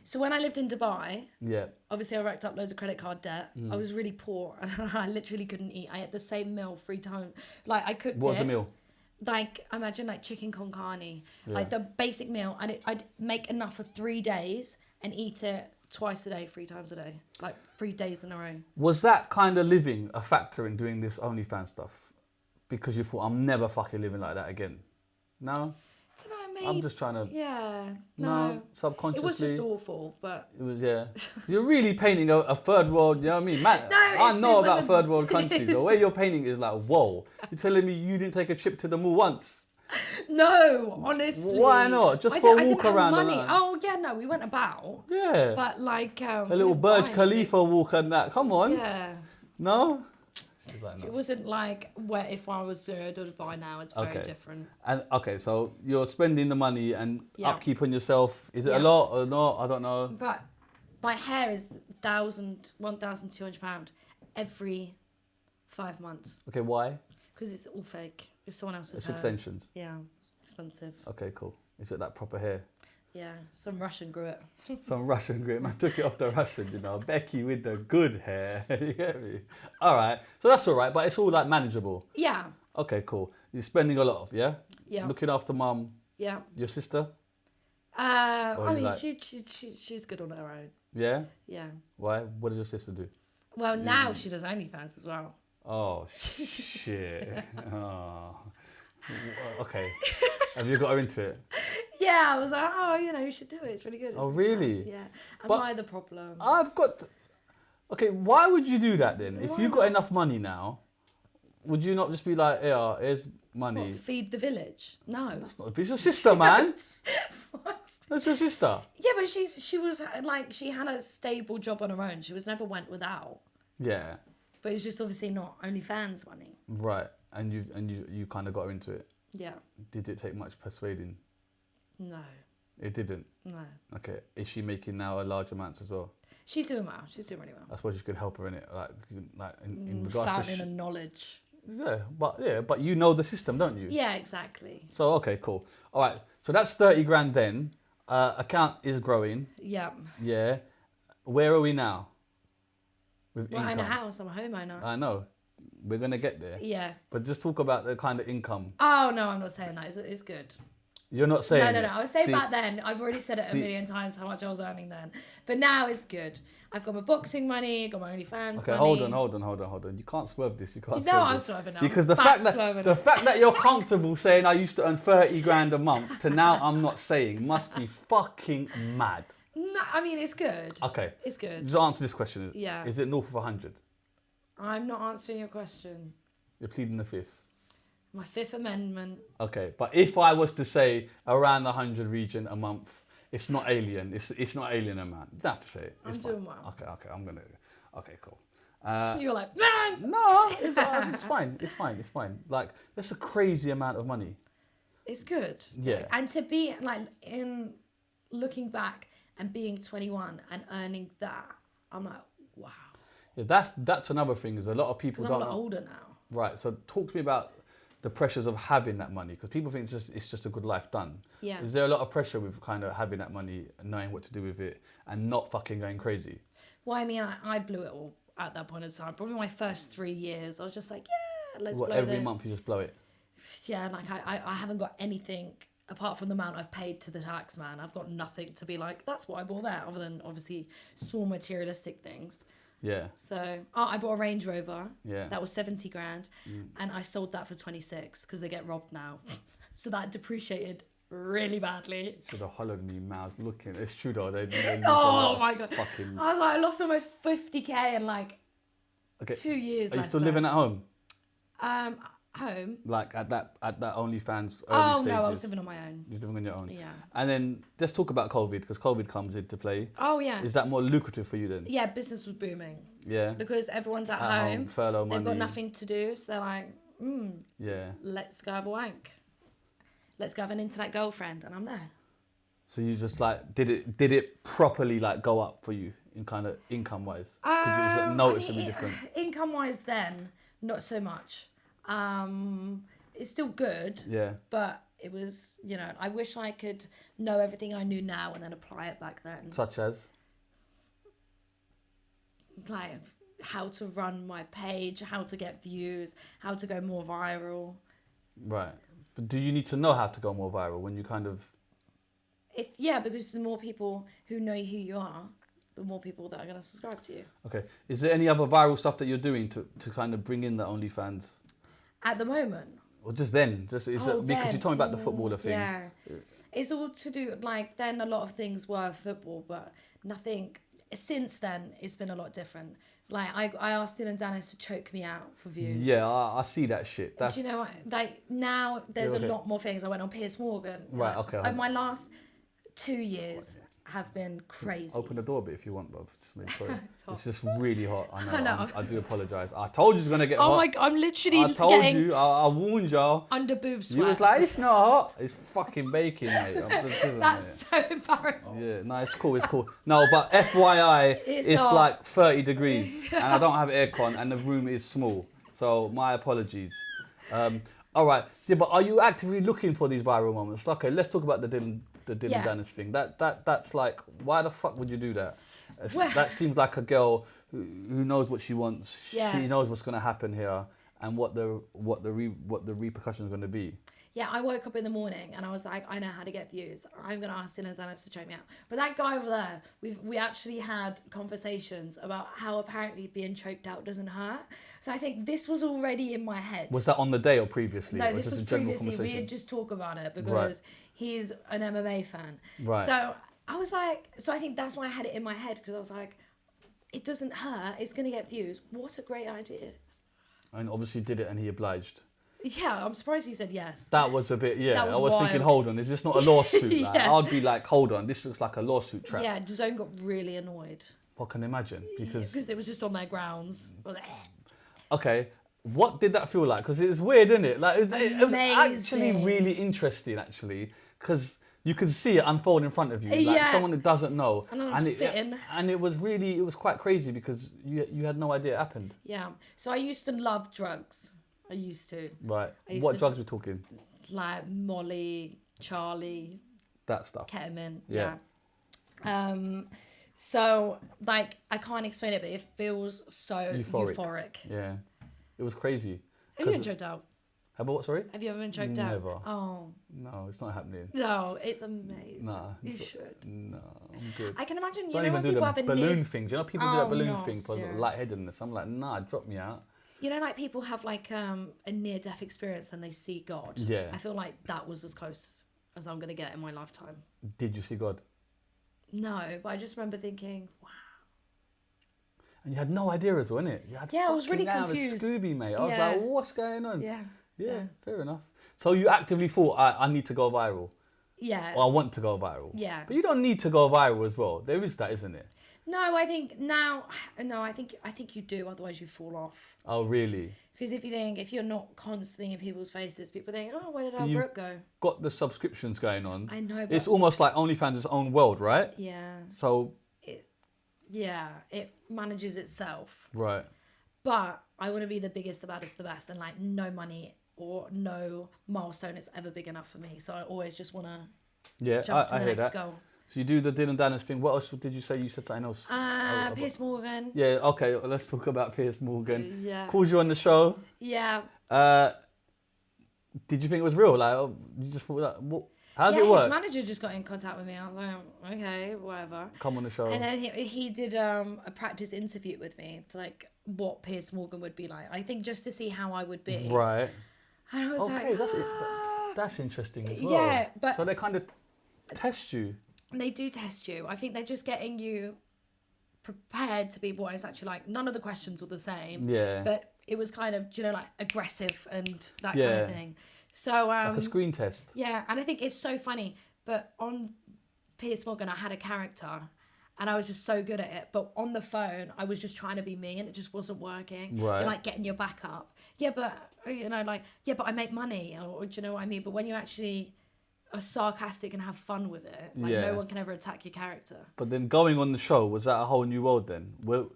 So when I lived in Dubai, Yeah. obviously I racked up loads of credit card debt. I was really poor and I literally couldn't eat. I ate the same meal 3 times. Like I cooked What was the meal? Like imagine like chicken con carne, like the basic meal. And I'd make enough for 3 days and eat it twice a day, 3 times a day, like 3 days in a row. Was that kind of living a factor in doing this OnlyFans stuff? Because you thought, I'm never fucking living like that again? No? I don't know, maybe. I'm just trying to... Yeah, No, subconsciously. It was just awful, but... It was, yeah. You're really painting a third world, you know what I mean? Man, No, I know it about wasn't- third world countries. The way you're painting is like, whoa. You're telling me you didn't take a trip to the mall once? No, honestly. Why not? Just for a walk around and money. that. Oh, yeah, no, we went about. Yeah. But like... A little Burj Khalifa walk and that. Come on. Yeah. No? She's like, It no. wasn't like where if I was doing Dubai now, it's very different. And okay, so you're spending the money and Yeah. upkeep on yourself. Is it a Yeah. lot or not? I don't know. But my hair is £1,200 every 5 months Okay, why? because it's all fake. It's someone else's It's hair. extensions. Yeah, it's expensive. Okay, cool. Is it that proper hair? Yeah, some Russian grew it. Some Russian grit. Man took it off the Russian, you know. Becky with the good hair. You get me? All right. So that's all right, but it's all like manageable. Yeah, Okay, cool. You're spending a lot of, yeah? yeah, Looking after mum, yeah. your sister? I you mean, like- she's good on her own. Yeah? Yeah. Why? What does your sister do? Well, now she does OnlyFans as well. Oh, shit. Oh. Okay. Have you got her into it? Yeah, I was like, oh, you should do it. It's really good. It's Oh, really really? fun. Yeah. Am But- I the problem? I've got... Okay, why would you do that then? If Why you got enough money now, would you not just be like, yeah, here's money? What, feed the village? No. It's not, it's your sister, man. What? That's your sister. Yeah, but she was like, she had a stable job on her own. She was never went without. Yeah. But it's just obviously not OnlyFans money. Right. And you kind of got her into it. Yeah. Did it take much persuading? No. It didn't. No. Okay. Is she making now a large amounts as well? She's doing well. She's doing really well. I suppose you could help her in it, like in regards to. Fountain of knowledge. Yeah, but you know the system, don't you? Yeah, exactly. So okay, cool. All right. So that's 30 grand then. Account is growing. Yeah. Yeah. Where are we now? With Well, I'm in a income. house. I'm a homeowner. I know. We're gonna get there. Yeah. But just talk about the kind of income. Oh, no, I'm not saying that. It's good. You're not saying. No. it. I was saying See, back then. I've already said it see- a million times how much I was earning then. But now it's good. I've got my boxing money, got my OnlyFans Okay, money. hold on. You can't swerve this. You can't. No, swerve I'm this. swerving now. Because the Facts fact that you're comfortable saying I used to earn 30 grand a month to now I'm not saying must be fucking mad. No, I mean, it's good. Okay. It's good. Just answer this question. Yeah. Is it north of 100? I'm not answering your question. You're pleading the fifth. My Fifth Amendment. Okay, but if I was to say around the 100 region a month, it's not alien. It's not alien amount. You don't have to say it. It's I'm fine. doing well. Okay, I'm gonna. Okay, cool. You're like, man! No, it's fine. Like that's a crazy amount of money. It's good. Yeah. And to be like in looking back and being 21 and earning that, I'm like, wow. Yeah, that's another thing. Is a lot of people Because I'm don't a lot know. older now. Right. So talk to me about the pressures of having that money because people think it's just a good life done. Yeah. Is there a lot of pressure with kind of having that money, and knowing what to do with it, and not fucking going crazy? Well, I mean, I blew it all at that point in time. Probably my first 3 years, I was just like, yeah, let's What, blow every this. month you just blow it? Yeah, like I haven't got anything apart from the amount I've paid to the tax man. I've got nothing to be like, that's what I bought there, other than obviously small materialistic things. Yeah. So I bought a Range Rover. Yeah. That was 70 grand. And I sold that for 26 because they get robbed now. So that depreciated really badly. Should have hollered me, man. I was looking. It's true though. They lose a Oh lot my of God. Fucking... I was like, I lost almost 50k in like Okay. 2 years. Are you less still than. living at home? Home? Like at that OnlyFans early Oh stages? no, I was living on my own. You're living on your own. Yeah. And then let's talk about COVID because COVID comes into play. Oh yeah. Is that more lucrative for you then? Yeah, business was booming Yeah. because everyone's at At home. furlough They've got money. nothing to do, so they're like, Yeah. let's go have a wank. Let's go have an internet girlfriend, and I'm there. So you just like did it properly like go up for you in kind of income wise? Could you noticeably different? Income wise, then not so much. It's still good. Yeah. But it was, I wish I could know everything I knew now and then apply it back then. Such as? Like how to run my page, how to get views, how to go more viral. Right. But do you need to know how to go more viral when you kind of... Because the more people who know who you are, the more people that are going to subscribe to you. Okay. Is there any other viral stuff that you're doing to kind of bring in the OnlyFans? At the moment. Or just then? Because you told me about the footballer thing. Yeah. It's all to do, like, then a lot of things were football, but nothing... Since then, it's been a lot different. Like, I asked Dillon Danis to choke me out for views. Yeah, I see that shit. That's... Do you know what? Like, now there's Yeah, okay. a lot more things. I went on Piers Morgan. Right, Like, okay. my last 2 years, have been crazy. Open the door a bit if you want, bruv. Just make sure. It's hot. It's just really hot. I know. I know. I do apologise. I told you it's gonna get hot. Oh my god, I'm literally I told getting you. I warned y'all. under boob sweat. You was like, it's not hot. It's fucking baking, mate. That's so embarrassing. Yeah, no, it's cool. It's cool. No, but FYI, it's hot. like 30 degrees, and I don't have aircon, and the room is small. So my apologies. All right. Yeah, but are you actively looking for these viral moments? Okay, let's talk about the Dillon Danis thing. That's like, why the fuck would you do that? Well, that seems like a girl who knows what she wants. Yeah. She knows what's going to happen here and what the repercussions are going to be. Yeah, I woke up in the morning and I was like, I know how to get views. I'm going to ask Dillon Danis to check me out. But that guy over there, we actually had conversations about how apparently being choked out doesn't hurt. So I think this was already in my head. Was that on the day or previously? No, or this just was a general previously. We conversation? had just talked about it because he's an MMA fan. Right. So I was like, so I think that's why I had it in my head because I was like, it doesn't hurt. It's going to get views. What a great idea. And obviously did it and he obliged. Yeah, I'm surprised he said yes. That was a bit, That I was was thinking, wild. hold on, is this not a lawsuit? Like, Yeah. I'd be like, hold on, this looks like a lawsuit trap. Yeah, DAZN got really annoyed. I can imagine, because, Because it was just on their grounds. okay, what did that feel like? Because it was weird, isn't it? Like, it was actually Amazing. really interesting, actually, because you could see it unfold in front of you. Like Yeah. someone that doesn't know. And it was really, it was quite crazy because you had no idea it happened. Yeah. So I used to love drugs. I used to. Right. I used What to drugs just- are we talking? Like Molly, Charlie, That stuff. ketamine. Yeah. So like I can't explain it, but it feels so euphoric. Yeah. It was crazy. Have you been choked out? Have I what, sorry? Have you ever been choked out? Never. Oh No, it's not happening. no, it's amazing. Nah. You should. No, I'm good. I can imagine. You Don't know even when do people the have a balloon near, thing. Do you know people do that Oh, balloon no, thing for yeah. lightheadedness? I'm like, nah, drop me out. you know, like people have like a near-death experience and they see God. Yeah. I feel like that was as close as I'm gonna get in my lifetime. Did you see God? No, but I just remember thinking, wow. And you had no idea as well, innit? You had Yeah, I was fucking really out of confused. Scooby, mate. I was Yeah. like, what's going on? Yeah. Yeah, fair enough. So you actively thought, I need to go viral. Yeah. Or I want to go viral. Yeah. But you don't need to go viral as well. There is that, isn't it? No, I think now. No, I think you do. Otherwise, you fall off. Oh, really? Because if you're not constantly in people's faces, people think, oh, where did Elle You- Brooke go? Got the subscriptions going on. I know, It's but- almost like OnlyFans' its own world, right? Yeah. So, Yeah. It manages itself. right. But I want to be the biggest, the baddest, the best, and like no money or no milestone is ever big enough for me. So I always just want to Yeah, jump to I the hear next that. goal. So you do the Dillon Danis thing. What else did you say? You said something else. Piers Morgan. Yeah, okay, let's talk about Piers Morgan. Yeah. Called you on the show. Yeah. Did you think it was real? Like, you just thought that, what, how does Yeah, it work? his manager just got in contact with me. I was like, okay, whatever. Come on the show. And then he did a practice interview with me, like what Piers Morgan would be like. I think just to see how I would be. Right. And I was Okay, like, that's interesting as well. Yeah, but- So they kind of test you. they do test you. I think they're just getting you prepared to be what it's actually like. None of the questions were the same. Yeah. But it was kind of, like aggressive and that kind Yeah. of thing. So Like a screen test. yeah, and I think it's so funny. But on Piers Morgan, I had a character, and I was just so good at it. But on the phone, I was just trying to be me, and it just wasn't working. Right. You're like getting your back up. Yeah, but but I make money, or do you know what I mean? But when you actually are sarcastic and have fun with it, like Yeah. no one can ever attack your character. But then going on the show, was that a whole new world then? Well,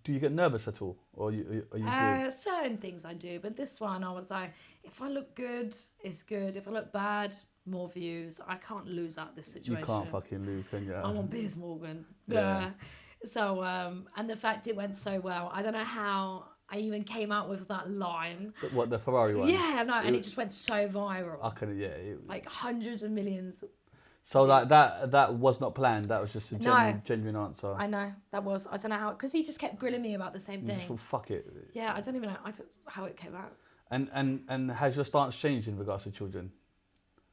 do you get nervous at all? Or are you good? Certain things I do, but this one I was like, if I look good, it's good. If I look bad, more views. I can't lose out this You situation. can't fucking lose, can you? I'm on Piers Morgan. Yeah. So, and the fact it went so well, I don't know how I even came out with that line. What, the Ferrari one? Yeah, no, and it just went so viral. I can, yeah. Like hundreds of millions. So like that was not planned. That was just a genuine answer. I know, I don't know how, because he just kept grilling me about the same You thing. just thought, fuck it. Yeah, I don't even know how it came out. And has your stance changed in regards to children?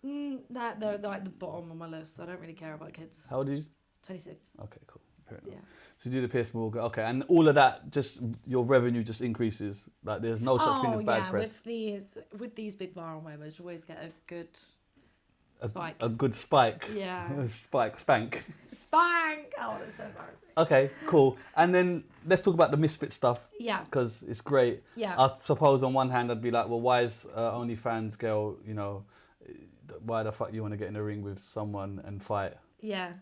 They're like the bottom on my list. I don't really care about kids. How old are you? 26. Okay, cool. Fair enough. Yeah. So you do the Piers Morgan, okay, and all of that, just your revenue just increases. Like there's no such thing as bad press. with these big viral moments, you always get a good Spike. A good spike. Yeah. Spank. Spank! Oh, that's so embarrassing. Okay, cool. And then let's talk about the Misfit stuff. Yeah. Because it's great. Yeah. I suppose on one hand I'd be like, well, why is OnlyFans girl, you know, why the fuck you want to get in a ring with someone and fight? Yeah.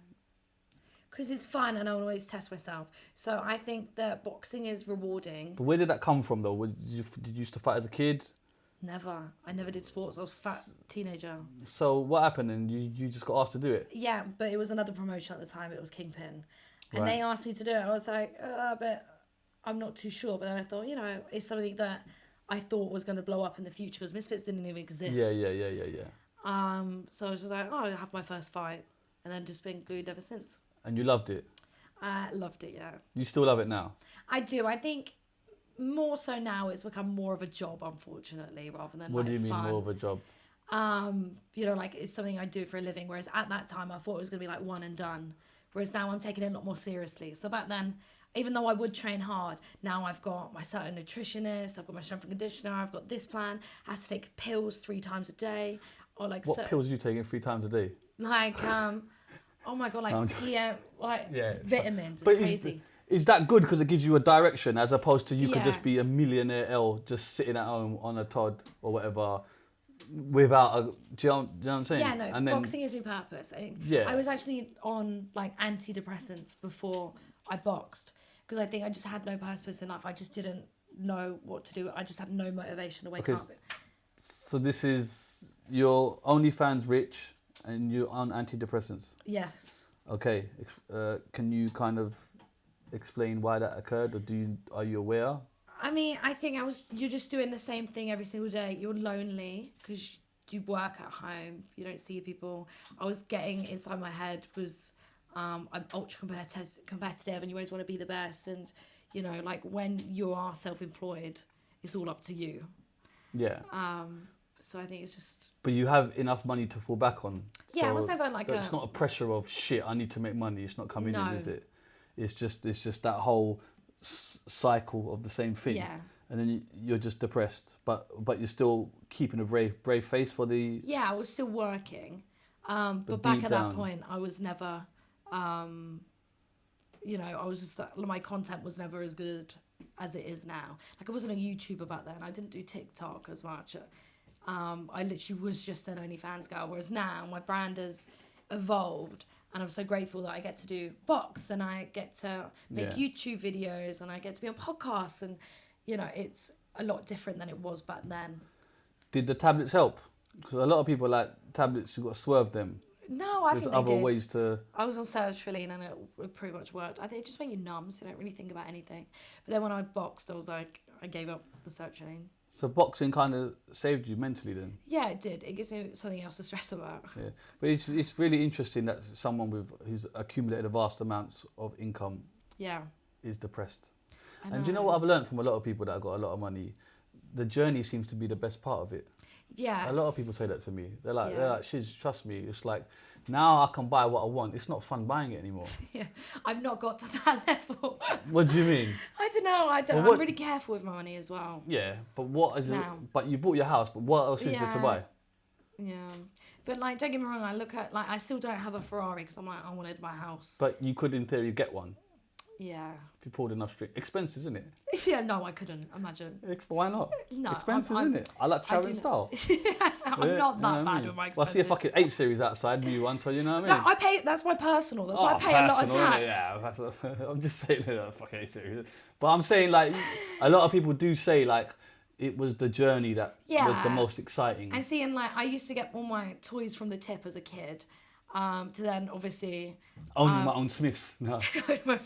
Because it's fun and I always test myself. So I think that boxing is rewarding. But where did that come from though? Did you used to fight as a kid? Never. I never did sports. I was a fat teenager. So what happened and you just got asked to do it? Yeah, but it was another promotion at the time. It was Kingpin. And Right. they asked me to do it. I was like, but I'm not too sure. But then I thought, you know, it's something that I thought was going to blow up in the future because Misfits didn't even exist. Yeah. So I was just like, oh, I have my first fight. And then just been glued ever since. And you loved it? I loved it, yeah. You still love it now? I do. I think more so now it's become more of a job, unfortunately, rather than What like do you mean fun. more of a job? You know, like it's something I do for a living. Whereas at that time I thought it was gonna be like one and done. Whereas now I'm taking it a lot more seriously. So back then, even though I would train hard, now I've got my certain nutritionist, I've got my strength and conditioner, I've got this plan. I have to take pills 3 times a day, or like What pills are you taking 3 times a day? like oh my god, like PM, like Yeah. vitamins. It's But crazy. is that good because it gives you a direction as opposed to you could Yeah. just be a millionaire L just sitting at home on a Todd or whatever without a... Do you know what I'm saying? Yeah, no, And then, boxing gives me purpose. Yeah. I was actually on like antidepressants before I boxed because I think I just had no purpose in life. I just didn't know what to do. I just had no motivation to wake Okay, up. So this is your OnlyFans rich and you're on antidepressants. Yes. Okay, can you kind of explain why that occurred, or are you aware? I mean, I think you're just doing the same thing every single day. You're lonely because you work at home. You don't see people. I was getting inside my head was I'm ultra competitive and you always want to be the best. And, you know, like when you are self-employed, it's all up to you. Yeah. So I think it's just... But you have enough money to fall back on. Yeah, it So was never like it's not a pressure of shit, I need to make money. It's not coming No. in, is it? It's just that whole cycle of the same thing. Yeah. And then you're just depressed, but you're still keeping a brave face for the... Yeah, I was still working. But back deep at down- that point, I was never... you know, I was just... my content was never as good as it is now. Like, I wasn't a YouTuber back then. I didn't do TikTok as much. I literally was just an OnlyFans girl. Whereas now, my brand has evolved. And I'm so grateful that I get to do box and I get to make Yeah. YouTube videos and I get to be on podcasts. And, you know, it's a lot different than it was back then. Did the tablets help? Because a lot of people like tablets, you've got to swerve them. No, I There's think they other did. ways to... I was on sertraline and it pretty much worked. I think it just made you numb, so you don't really think about anything. But then when I boxed, I was like, I gave up the sertraline. So boxing kind of saved you mentally then? Yeah, it did. It gives me something else to stress about. Yeah. But it's really interesting that someone who's accumulated a vast amounts of income Yeah. is depressed. I And do you know know. what I've learned from a lot of people that have got a lot of money? The journey seems to be the best part of it. Yes. A lot of people say that to me. They're like, Yeah. Shiz, trust me. It's like, now I can buy what I want. It's not fun buying it anymore. Yeah, I've not got to that level. What do you mean? I don't know. Well, what- I'm really careful with my money as well. Yeah, but what is it? Now. But you bought your house, but what else is there to Yeah. buy? Yeah. But, like, don't get me wrong. I look at, like, I still don't have a Ferrari because I'm like, I wanted my house. But you could, in theory, get one Yeah. if you pulled enough string. Expensive, isn't it? Yeah, no, I couldn't. Imagine. Why not? No, Expensive, I'm- isn't it? I like travelling do style. I'm Yeah, not you that know what I bad mean? with my Well, I see a expenses. fucking 8 Series outside, new one, so you know what I mean? No, I pay. That's my personal. That's why I pay a lot of personal, innit? tax. Yeah, I'm just saying that fucking 8 Series. But I'm saying, like, a lot of people do say, like, it was the journey that was Yeah. the most exciting. And seeing, like, I used to get all my toys from the tip as a kid, to then obviously Only my own Smiths. No. well,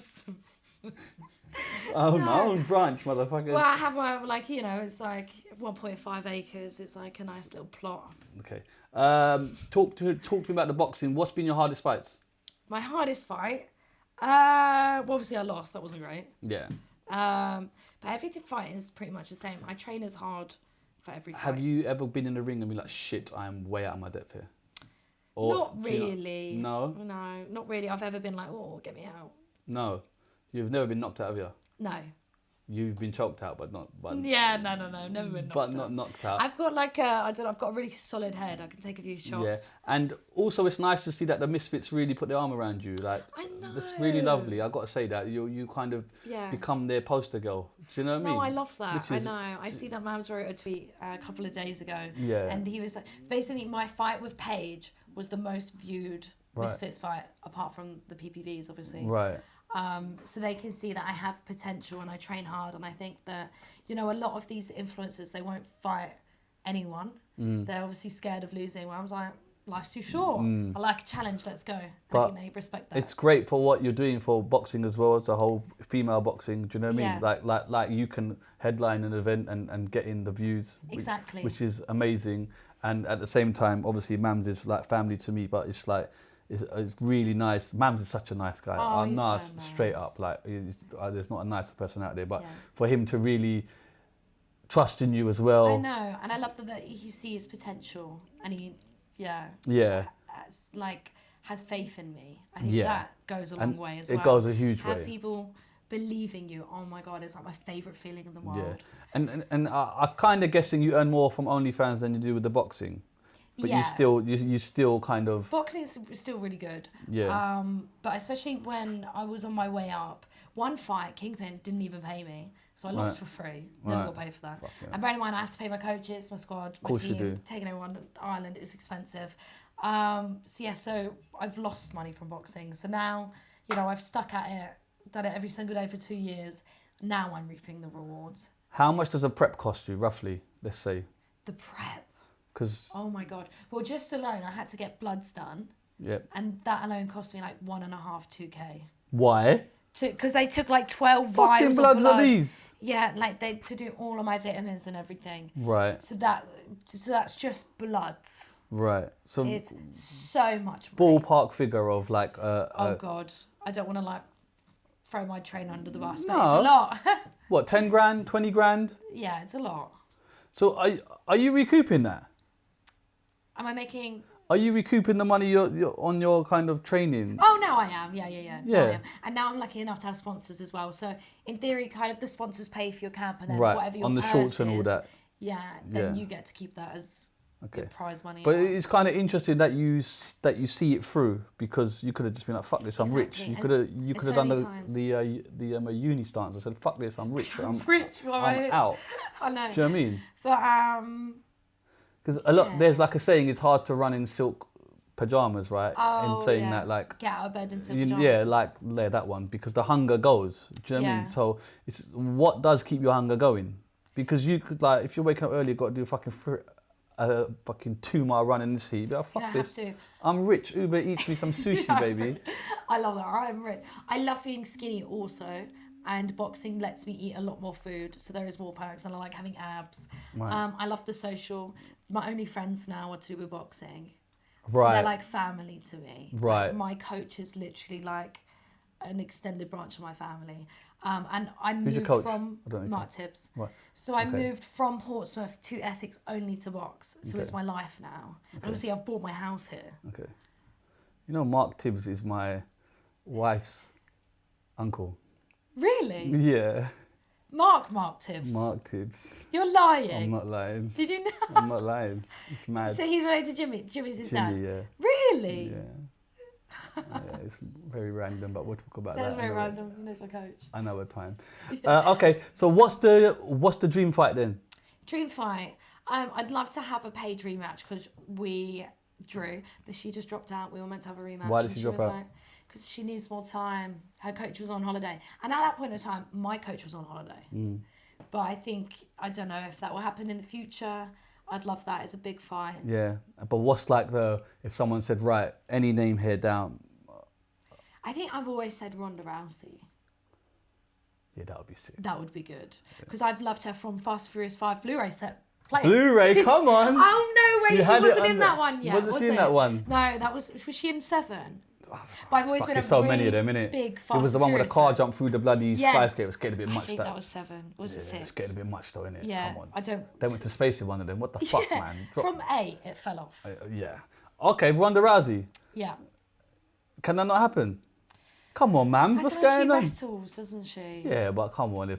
Oh, my own branch, motherfucker. I have my, like, you know, it's like 1.5 acres. It's like a nice little plot. Okay. Talk to me about the boxing. What's been your hardest fights? My hardest fight, well, obviously I lost. That wasn't great. Yeah. But everything fighting is pretty much the same. I train as hard for every fight. Have you ever been in the ring and be like, shit, I am way out of my depth here? Not do you know- really. No? No, not really. I've ever been like, oh, get me out. No. You've never been knocked out, have you? No. you've been choked out, but not. Yeah, no, never been knocked But out. not knocked out. I've got like I've got a really solid head. I can take a few shots. Yeah, and also it's nice to see that the Misfits really put their arm around you. Like, I know. that's really lovely. I got to say that you kind of become their poster girl. Do you know what I mean? No, I love that. I know. I see that Mams wrote a tweet a couple of days ago. Yeah. And he was like, basically, my fight with Paige was the most viewed Misfits fight, apart from the PPVs, obviously. Right. So they can see that I have potential and I train hard. And I think that, a lot of these influencers, they won't fight anyone. They're obviously scared of losing. Where I was like, life's too short. I like a challenge, let's go. And I think they respect that. It's great for what you're doing for boxing as well as the whole female boxing. Do you know what I mean? Like you can headline an event and get in the views. Exactly. Which is amazing. And at the same time, obviously, Mams is like family to me, but it's like, it's really nice. Mams is such a nice guy. He's so nice. Straight up. Like, there's not a nicer person out there. But for him to really trust in you as well. I know. And I love that he sees potential and he, has faith in me. I think that goes a long way as well. It goes a huge way. Have people believing you. Oh my God, it's like my favourite feeling in the world. Yeah. And I'm kind of guessing you earn more from OnlyFans than you do with the boxing. But you still kind of... Boxing is still really good. Yeah. But especially when I was on my way up, one fight, Kingpin didn't even pay me. So I lost for free. Never got paid for that. And bearing in mind, I have to pay my coaches, my squad, my team. Taking everyone to Ireland is expensive. So I've lost money from boxing. So now, I've stuck at it, done it every single day for 2 years. Now I'm reaping the rewards. How much does a prep cost you, roughly, let's say? The prep? Oh my God. Well, just alone, I had to get bloods done. Yep. And that alone cost me like 1.5, 2K. Why? Because they took like 12 vials fucking of bloods blood. are these? Yeah, like to do all of my vitamins and everything. Right. So that's just bloods. Right. So it's so much money. Ballpark figure of like... oh God. I don't want to like throw my trainer under the bus, but No. it's a lot. What, 10 grand, 20 grand? Yeah, it's a lot. So are you recouping that? Am I making... Are you recouping the money you're on your kind of training? Oh, now I am. Yeah. Now I am. And now I'm lucky enough to have sponsors as well. So in theory, kind of the sponsors pay for your camp and then whatever your on the purse shorts and all is, that. Then you get to keep that as good prize money. But it's kind of interesting that you see it through, because you could have just been like, fuck this, I'm rich. You could have done the uni stance. I said, fuck this, I'm rich. I'm rich. I'm out. I know. Do you know what I mean? But because there's like a saying, it's hard to run in silk pajamas, right? In saying that, like, get out of bed in silk pajamas. Yeah, that one, because the hunger goes. Do you know what I mean? So it's what does keep your hunger going? Because you could, like, if you're waking up early, you've got to do a fucking 2-mile run in this heat. But fuck this. I'm rich. Uber eats me some sushi, baby. I love that. I'm rich. I love being skinny also. And boxing lets me eat a lot more food, so there is more perks, and I like having abs. Right. I love the social. My only friends now are to do with boxing. Right. So they're like family to me. Right. Like, my coach is literally like an extended branch of my family. And I moved from Mark Tibbs. Right. So I moved from Portsmouth to Essex only to box. So it's my life now. And obviously I've bought my house here. Okay. You know, Mark Tibbs is my wife's uncle. Really? Yeah. Mark Tibbs. Mark Tibbs. You're lying. I'm not lying. Did you know? I'm not lying. It's mad. So he's related to Jimmy. Jimmy's his dad. Yeah. Really? Yeah. It's very random, but we'll talk about that. That's very random. He knows my coach. Another time. Okay, so what's the dream fight then? Dream fight. I'd love to have a paid rematch because we drew, but she just dropped out. We were meant to have a rematch. Why did she drop out? Because she needs more time. Her coach was on holiday. And at that point in time, my coach was on holiday. But I don't know if that will happen in the future. I'd love that as a big fight. Yeah. But what's like if someone said, right, any name here down? I think I've always said Ronda Rousey. Yeah, that would be sick. That would be good. Because I've loved her from Fast and Furious 5 Blu-ray set. Blu-ray, come on. Oh, no way. She wasn't in that one yet. Wasn't she in that one? No, was she in 7? But I've always been so many of them, innit? Big Fast It was the one where the car jumped through the bloody skyscape. It was getting a bit much. I think that was 7. Was it 6? It's getting a bit much though, innit? Yeah, come on. They went to space with one of them. What the fuck, man? From 8, it fell off. Yeah. Okay, Ronda Rousey. Yeah. Can that not happen? Come on, man. What's going on? She wrestles, doesn't she? Yeah, but come on,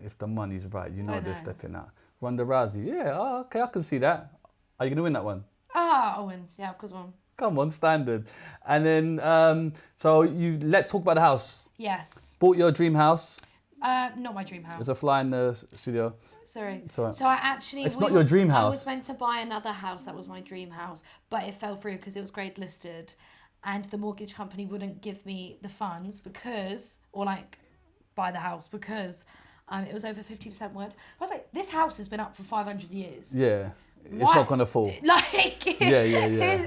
if the money's right, you know I they're know. stepping out. Ronda Rousey, yeah, oh, okay, I can see that. Are you going to win that one? I'll win. Yeah, of course I will. Come on, standard. And then, so let's talk about the house. Yes. Bought your dream house. Not my dream house. There's a fly in the studio. Sorry. It's all right. So I actually... It's not your dream I house. was meant to buy another house that was my dream house, but it fell through because it was grade listed and the mortgage company wouldn't give me the funds because, or like buy the house because it was over 50% wood. I was like, this house has been up for 500 years. Yeah. It's What? not going to fall. Like... Yeah.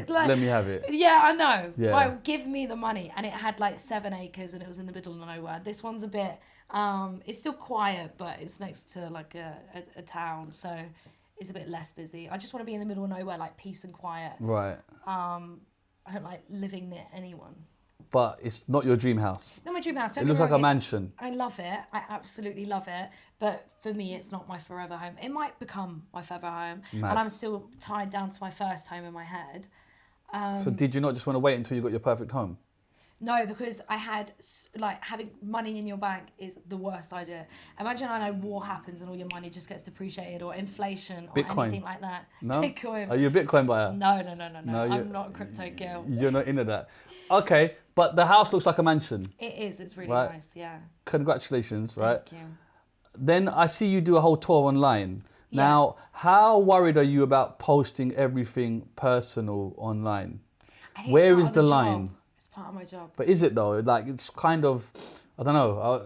like- Let me have it. Yeah, I know. Yeah. Like, give me the money. And it had like 7 acres and it was in the middle of nowhere. This one's a bit, it's still quiet, but it's next to like a town. So it's a bit less busy. I just want to be in the middle of nowhere, like peace and quiet. Right. I don't like living near anyone. But it's not your dream house. Not my dream house. It Don't looks get me like a wrong, mansion. I love it. I absolutely love it. But for me, it's not my forever home. It might become my forever home. Mad. And I'm still tied down to my first home in my head. So did you not just want to wait until you got your perfect home? No, because I had, like, having money in your bank is the worst idea. Imagine, I know, war happens and all your money just gets depreciated, or inflation, or Bitcoin. anything like that. No? Bitcoin. Are you a Bitcoin buyer? No. No, I'm not a crypto girl. You're not into that. Okay, but the house looks like a mansion. It is. It's really Right. nice, yeah. Congratulations, right? Thank you. Then I see you do a whole tour online. Yeah. Now, how worried are you about posting everything personal online? I think it's Where part is of the job. line? It's part of my job. But is it though? Like, it's kind of, I don't know.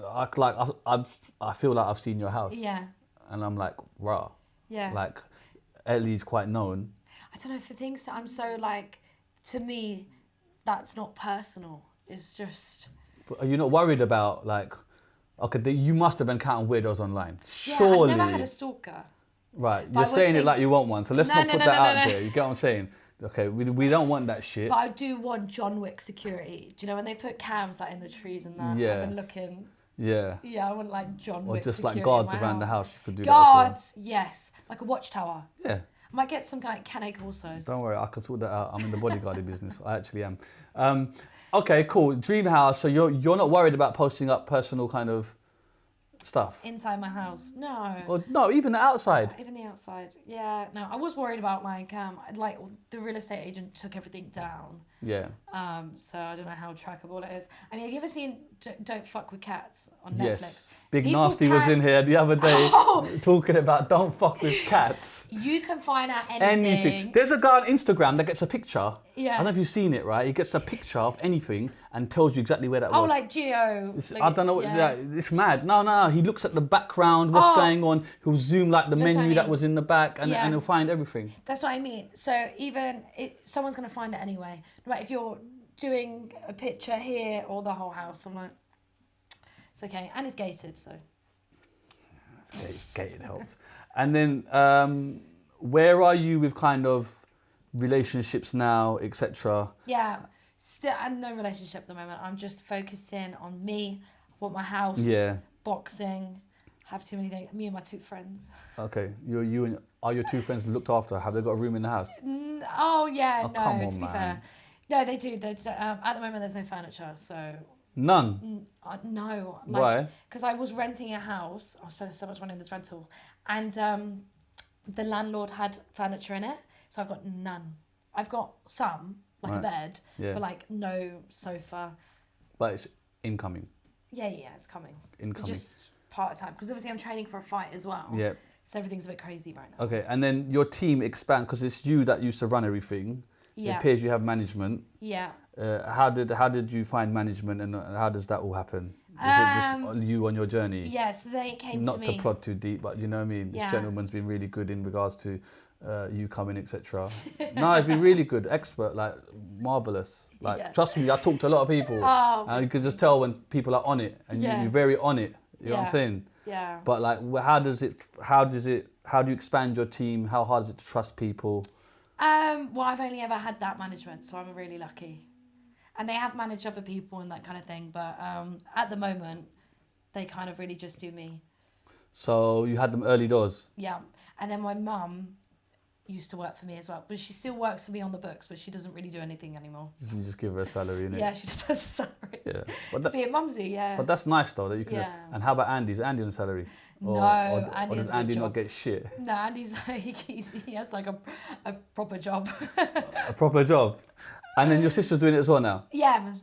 I feel like I've seen your house. Yeah. And I'm like, rah. Yeah. Like, Ellie's quite known. I don't know, for things that I'm so, like, to me, that's not personal. It's just... But are you not worried about, like, okay, you must have encountered weirdos online. Yeah, Surely. I've never had a stalker. Right, But you're I was saying it think- like you want one, so let's No, not no, put no, that no, out no. there. You get what I'm saying? Okay, we don't want that shit. But I do want John Wick security. Do you know when they put cams like in the trees and that? Yeah. I've been looking. Yeah. Yeah, I want like John Or Wick just security like guards in my around the house. You could do Guards, yes. Like a watchtower. that. Yeah. I might get some kind of Canet Corsos. Don't worry, I can sort that out. I'm in the bodyguarding business. I actually am. Okay, cool. Dream house. So you're not worried about posting up personal kind of stuff? Inside my house, no. Or no, even the outside. Even the outside, yeah. No, I was worried about like the real estate agent took everything down. Yeah. So I don't know how trackable it is. I mean, have you ever seen Don't Fuck with Cats on Netflix? Yes. Big People Narstie was can- in here the other day Oh! talking about don't fuck with cats. You can find out anything. There's a guy on Instagram that gets a picture. Yeah. I don't know if you've seen it, right? He gets a picture of anything and tells you exactly where that was. Oh, like Geo. I don't know what. Yeah. It's mad. No. He looks at the background, what's Oh. going on. He'll zoom like the That's what menu I that mean. was in the back, and Yeah. he'll find everything. That's what I mean. So even someone's gonna find it anyway. Right? If you're doing a picture here or the whole house, I'm like, it's okay, and it's gated, so. Gated helps. And then, where are you with kind of relationships now, etc.? Yeah, still, I'm no relationship at the moment. I'm just focusing on me. I want my house. Yeah. Boxing. Have too many things. Me and my 2 friends. Okay. Are your 2 friends looked after? Have they got a room in the house? Oh yeah, Oh, no. come on, to be man. fair, no, they do. At the moment, there's no furniture, so None. no. Why? Because I was renting a house. I was spending so much money on this rental, and the landlord had furniture in it, so I've got none. I've got some, like a Right. bed, Yeah. but like no sofa. But it's incoming. Yeah, it's coming. Incoming. Just part of time, because obviously I'm training for a fight as well. Yeah. So everything's a bit crazy right now. Okay. And then your team expand because it's you that used to run everything. It Yeah. appears you have management. Yeah. How did you find management, and how does that all happen? Is it just you on your journey? Yeah. So they came Not to to me. prod too deep, but you know what I mean. Yeah. This gentleman's been really good in regards to you coming, etc. No, it's been really good, expert, like marvelous. Like Yeah. trust me, I talk to a lot of people, Oh. and you can just tell when people are on it, and Yeah. you're very on it. You know what I'm Yeah. saying? Yeah. But like, how do you expand your team? How hard is it to trust people? Well, I've only ever had that management, so I'm really lucky. And they have managed other people and that kind of thing, but at the moment, they kind of really just do me. So you had them early doors. Yeah. And then my mum, used to work for me as well. But she still works for me on the books, but she doesn't really do anything anymore. You just give her a salary, innit? Yeah, she just has a salary. Yeah. But Be a mumsy, yeah. But that's nice though that you can. Yeah. And how about Andy? Is Andy on a salary? No, or Andy does has a good Andy not job. get shit? No, Andy's like, he has like a proper job. A proper job. And then your sister's doing it as well now. Yeah,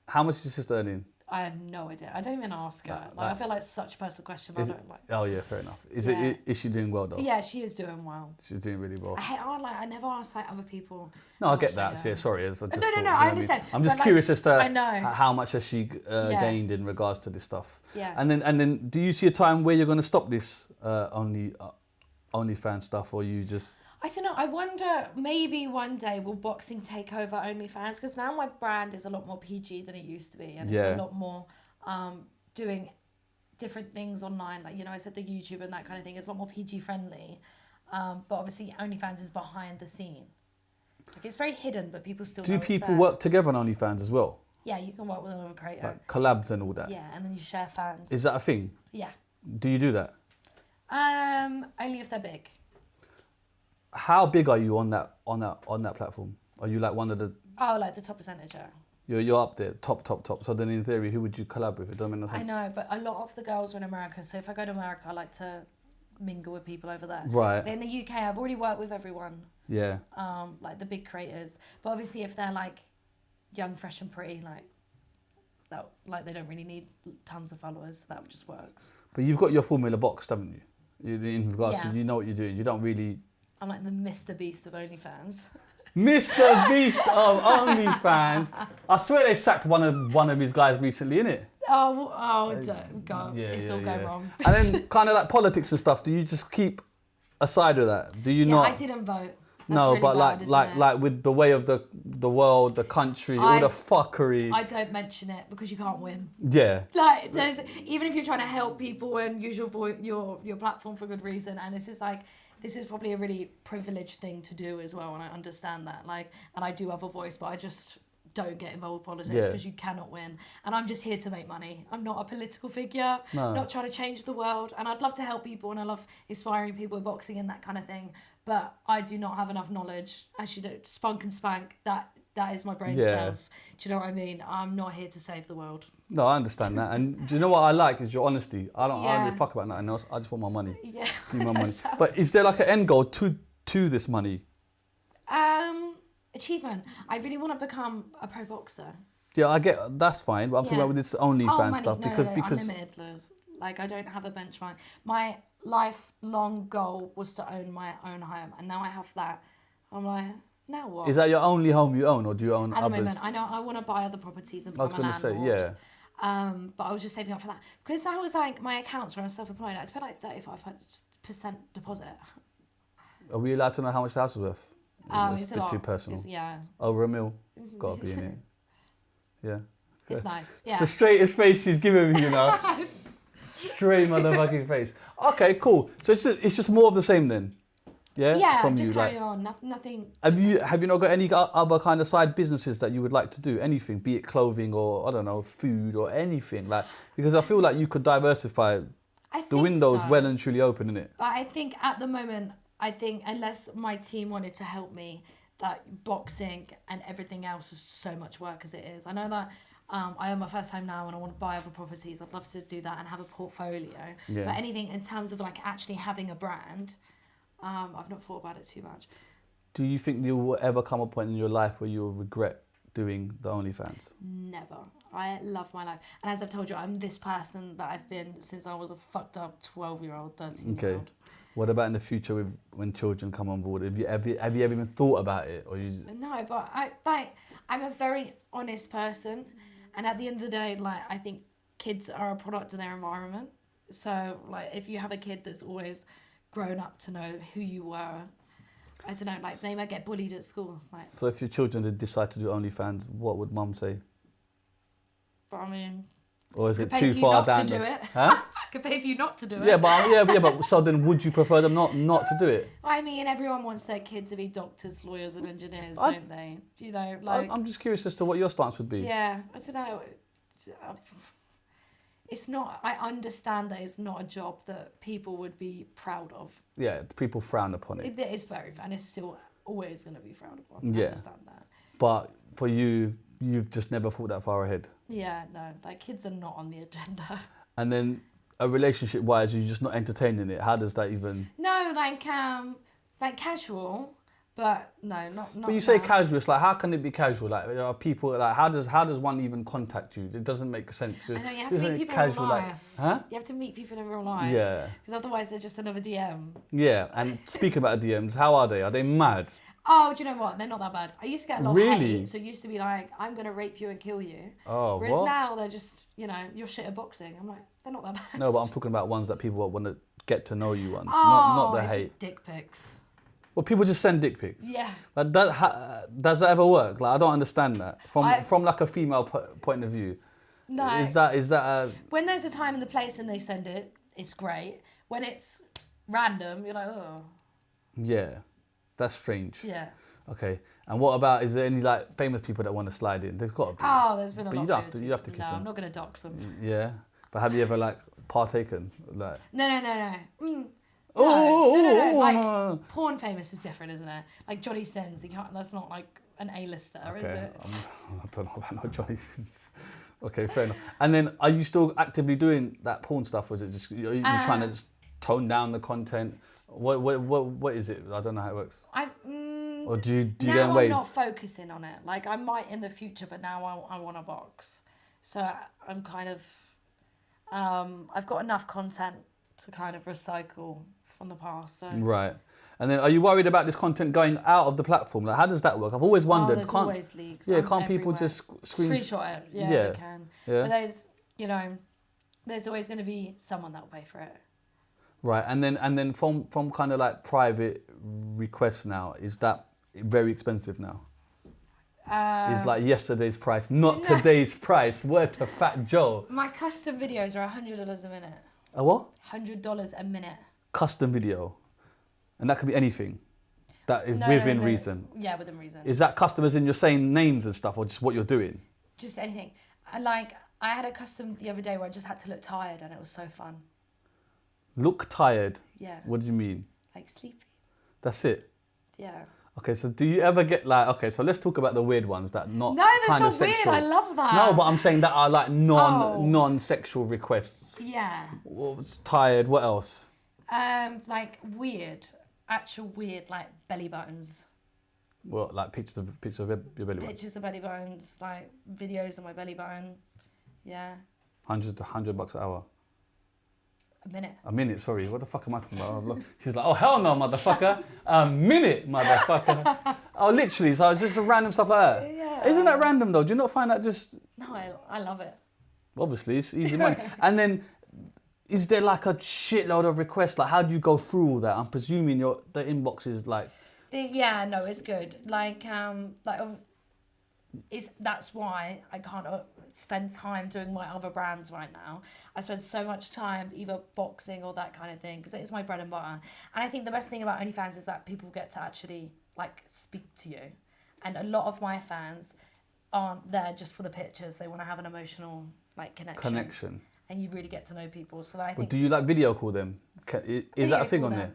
How much is your sister earning? I have no idea. I don't even ask her. Like, I feel like it's such a personal question. I don't like. Oh yeah, fair enough. Yeah. Is she doing well though? Yeah, she is doing well. She's doing really well. I never ask like other people. No, how I get much that. they Yeah, earn. sorry. I just No, thought, I you know what understand. I'm just But, like, curious as to I know. how much has she gained in regards to this stuff. Yeah. And then, do you see a time where you're going to stop this OnlyFans stuff, or you just? I don't know. I wonder, maybe one day will boxing take over OnlyFans? Because now my brand is a lot more PG than it used to be. And it's Yeah. a lot more doing different things online. Like, I said the YouTube and that kind of thing. It's a lot more PG friendly. But obviously OnlyFans is behind the scene. Like, it's very hidden, but people still know Do it's people there. work together on OnlyFans as well? Yeah, you can work with another creator. Like collabs and all that? Yeah, and then you share fans. Is that a thing? Yeah. Do you do that? Only if they're big. How big are you on that platform? Are you like one of the? Oh, like the top percentage, yeah. You're up there, top. So then in theory, who would you collab with? It doesn't make no I sense. know, but a lot of the girls are in America. So if I go to America, I like to mingle with people over there. Right. But in the UK, I've already worked with everyone, Yeah. like the big creators. But obviously, if they're like young, fresh, and pretty, like they don't really need tons of followers. That just works. But you've got your formula boxed, haven't you? In regards to Yeah. you know what you're doing. You don't really. I'm like the Mr. Beast of OnlyFans. Mr. Beast of OnlyFans. I swear they sacked one of his guys recently, innit? Don't go. Yeah, It's yeah, all yeah. going wrong. And then kind of like politics and stuff. Do you just keep aside of that? Do you Yeah, not? I didn't vote. That's No, really but bad, isn't it? like with the way of the world, the country, all the fuckery. I don't mention it because you can't win. Yeah. Like, even if you're trying to help people and use your platform for good reason, and this is probably a really privileged thing to do as well, and I understand that. Like, and I do have a voice, but I just don't get involved with politics Yeah. because you cannot win. And I'm just here to make money. I'm not a political figure. No. Not trying to change the world. And I'd love to help people, and I love inspiring people with boxing and that kind of thing. But I do not have enough knowledge. As you know, spunk and spank, that is my brain Yeah. cells. Do you know what I mean? I'm not here to save the world. No, I understand that. And do you know what I like is your honesty. I don't Yeah. really fuck about nothing else. I just want my money. Yeah. Give me my money. that sounds- But is there like an end goal to this money? Achievement. I really want to become a pro boxer. Yeah, I get that's fine. But I'm talking Yeah. about with this OnlyFans money. stuff No, because unlimited, Liz. Like, I don't have a benchmark. My lifelong goal was to own my own home, and now I have that. I'm like, now what? is that your only home you own, or do you own At the others? moment, I know I want to buy other properties and I was become a going to say, landlord. yeah. But I was just saving up for that because that was like my accounts when I was self-employed. I had to pay like 35% deposit. Are we allowed to know how much the house is worth? It's a a bit lot. too personal. Yeah, Over $1 million. Gotta be in it. Yeah. it's nice. It's Yeah. the straightest face she's given me, you know. Straight motherfucking face. Okay, cool. So it's just more of the same then. Yeah. Yeah, From just you, carry like, on. Nothing. Have you not got any other kind of side businesses that you would like to do? Anything, be it clothing or I don't know, food or anything like, because I feel like you could diversify. I The think window's so. well and truly open, isn't it? But I think at the moment, unless my team wanted to help me, that boxing and everything else is so much work as it is. I know that I own my first home now and I want to buy other properties. I'd love to do that and have a portfolio. Yeah. But anything in terms of like actually having a brand, I've not thought about it too much. Do you think there will ever come a point in your life where you'll regret doing the OnlyFans? Never. I love my life. And as I've told you, I'm this person that I've been since I was a fucked up 12-year-old, 13-year-old. Okay. What about in the future when children come on board? Have you ever even thought about it, or you? No, but I'm a very honest person, and at the end of the day, like, I think kids are a product of their environment. So like, if you have a kid that's always grown up to know who you were, I don't know, like they might get bullied at school. Like, So if your children did decide to do OnlyFans, what would mum say? but I mean, Or is it pay too for you far not down? to do it. Huh? I could pay for you not to do it. Yeah, but so then would you prefer them not to do it? I mean, everyone wants their kid to be doctors, lawyers, and engineers, I- don't they? You know, like. I'm just curious as to what your stance would be. Yeah, I don't know. It's not. I understand that it's not a job that people would be proud of. Yeah, people frown upon it. It is very, and it's still always going to be frowned upon. Yeah. I understand that. But for you, you've just never thought that far ahead. Yeah, no, like kids are not on the agenda. And then, a relationship-wise, you're just not entertaining it. How does that even? No, like casual, but no, not. But you say casual. It's like, how can it be casual? Like, are people like, how does one even contact you? It doesn't make sense. I know, you have Isn't to it meet people casual, in real life. Huh? You have to meet people in real life. Yeah. Because otherwise they're just another DM. Yeah. And speaking about DMs, how are they? Are they mad? Oh, do you know what? They're not that bad. I used to get a lot of Really? hate. So it used to be like, I'm going to rape you and kill you. Oh, Whereas what? now they're just, you're shit at boxing. I'm like, they're not that bad. No, but I'm talking about ones that people want to get to know you ones, Oh, not the it's hate. just dick pics. Well, people just send dick pics. Yeah. Like, does that ever work? Like, I don't understand that. From like a female point of view. No. Is that a... When there's a time and the place and they send it, it's great. When it's random, you're like, oh. Yeah, that's strange. Yeah. Okay, and what about, is there any like famous people that want to slide in? There's got to be. Oh, there's been a But lot you don't of have to- famous you have to people. kiss No, them. I'm not going to dox them. Yeah, but have you ever like partaken? Like, No. oh, No. Like, no. porn famous is different, isn't it? Like Johnny Sins, that's not like an A-lister, is Okay, it? I don't know about no Johnny Sins. Okay, fair enough. And then, are you still actively doing that porn stuff, or is it just are you trying to just tone down the content? What is it? I don't know how it works. Or do you now go in I'm waves? not focusing on it. Like I might in the future, but now I want to box. So I'm kind of, I've got enough content to kind of recycle from the past. So. Right. And then, are you worried about this content going out of the platform? Like, how does that work? I've always wondered. There's always leaks. Yeah, I'm can't people everywhere. just screenshot it? Yeah, Yeah. they can. Yeah. But there's always going to be someone that will pay for it. Right, and then from kind of like private requests now, is that very expensive now? Is like yesterday's price, not today's price. Word to Fat Joe. My custom videos are $100 a minute. A what? $100 a minute. Custom video, and that could be anything. That is within reason. Yeah, within reason. Is that customers in you're saying names and stuff, or just what you're doing? Just anything. I had a custom the other day where I just had to look tired, and it was so fun. Look tired. Yeah. What do you mean? Like sleepy. That's it. Yeah. Okay, so do you ever get like, okay, so let's talk about the weird ones that not No, that's kind not of weird. sexual. I love that. No, but I'm saying that are like Oh. non-sexual requests. Yeah. Well, it's tired, what else? Like weird, actual weird, like belly buttons. Well, like pictures of your belly button. Pictures of belly buttons, like videos of my belly button. Yeah. $100 an hour. A minute. A minute, sorry. What the fuck am I talking about? She's like, oh, hell no, motherfucker. A minute, motherfucker. Oh, literally. So it's just random stuff like that. Yeah. Isn't that random, though? Do you not find that just... No, I love it. Obviously, it's easy money. And then, is there like a shitload of requests? Like, how do you go through all that? I'm presuming the inbox is like... Yeah, no, it's good. That's why I can't spend time doing my other brands right now. I spend so much time either boxing or that kind of thing because it is my bread and butter. And I think the best thing about OnlyFans is that people get to actually like speak to you. And a lot of my fans aren't there just for the pictures. They want to have an emotional like connection. And you really get to know people. So I think. Well, do you like video call them? Is that a thing on there?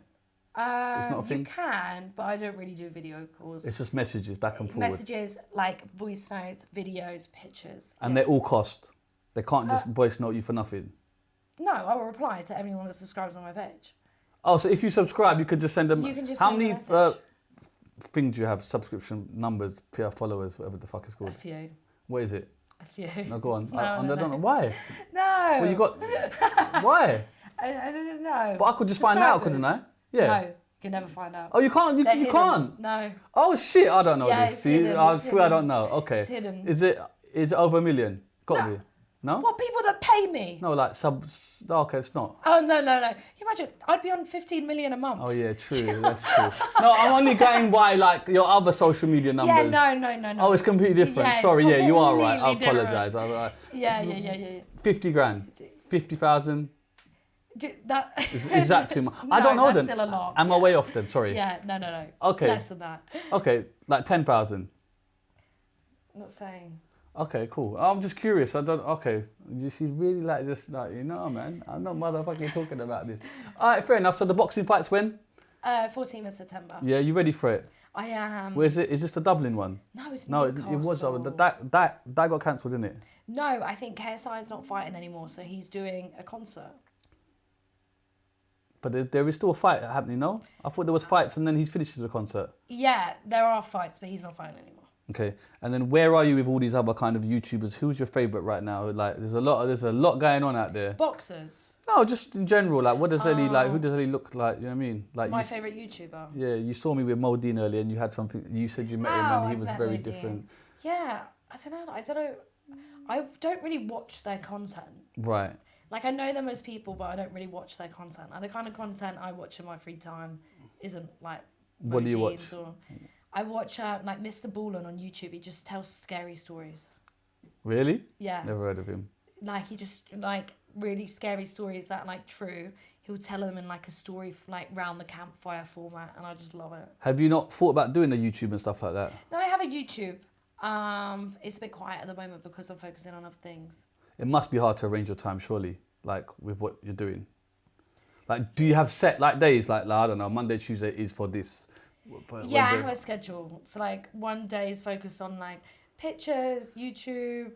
It's not a thing? You can, but I don't really do video calls. It's just messages back and forward. Messages, like voice notes, videos, pictures. And they all cost. They can't just voice note you for nothing. No, I will reply to everyone that subscribes on my page. Oh, so if you subscribe, you could just send them... You can just How send a many message. things do you have? Subscription numbers, PR followers, whatever the fuck it's A called. few. What is it? A few. No, go on. No, I no, don't no. know. Why? No. Well, you got... Why? I don't know. But I could just find out, couldn't I? Subscribers. Yeah. No, you can never find out. Oh, you can't? You They're you hidden. can't? No. Oh, shit, I don't know Yeah, this. it's See, hidden, I it's swear I hidden. don't know. Okay. It's hidden. Is it over $1 million? Got to be. No? What, people that pay me? No, like subs... Okay, it's not. Oh, no. Can you imagine? I'd be on 15 million a month. Oh, yeah, true. That's true. No, I'm only going by, like, your other social media numbers. Yeah, no. Oh, it's completely different. Yeah, it's Sorry, yeah, you are right. I completely apologise. Yeah. 50 grand. 50,000. That Is that too much? No, I don't know that's then. still a lot. Am I way off then? Sorry. Yeah, no. Okay. Less than that. Okay, like 10,000. I'm not saying. Okay, cool. I'm just curious. I don't. Okay, she's really like just like man. I'm not motherfucking talking about this. All right, fair enough. So the boxing fight's when? 14th of September. Yeah, you ready for it? I am. Where's it? Is this the Dublin one? No, it's No, Newcastle. it was. That got cancelled, didn't it? No, I think KSI is not fighting anymore, so he's doing a concert. But there is still a fight happening, no? I thought there was fights and then he's finished the concert. Yeah, there are fights, but he's not fighting anymore. Okay, and then where are you with all these other kind of YouTubers? Who's your favourite right now? Like, there's a lot going on out there. Boxers. No, just in general. Like, what does Ellie like? Who does Ellie look like? You know what I mean? Like My favourite YouTuber. Yeah, you saw me with Modine earlier, and you had something. You said you met him, and he I've was met very Modine. different. Yeah, I don't know. I don't really watch their content. Right. Like, I know them as people, but I don't really watch their content. Like, the kind of content I watch in my free time isn't like What do you watch? Modine's or I watch like Mr. Ballin on YouTube. He just tells scary stories. Really? Yeah. Never heard of him. Like, he just like really scary stories that are like true. He'll tell them in like a story like round the campfire format, and I just love it. Have you not thought about doing a YouTube and stuff like that? No, I have a YouTube. It's a bit quiet at the moment because I'm focusing on other things. It must be hard to arrange your time, surely, like with what you're doing. Like, do you have set like days? Like, I don't know, Monday, Tuesday is for this. Yeah, I have a schedule. So like one day is focused on like pictures, YouTube,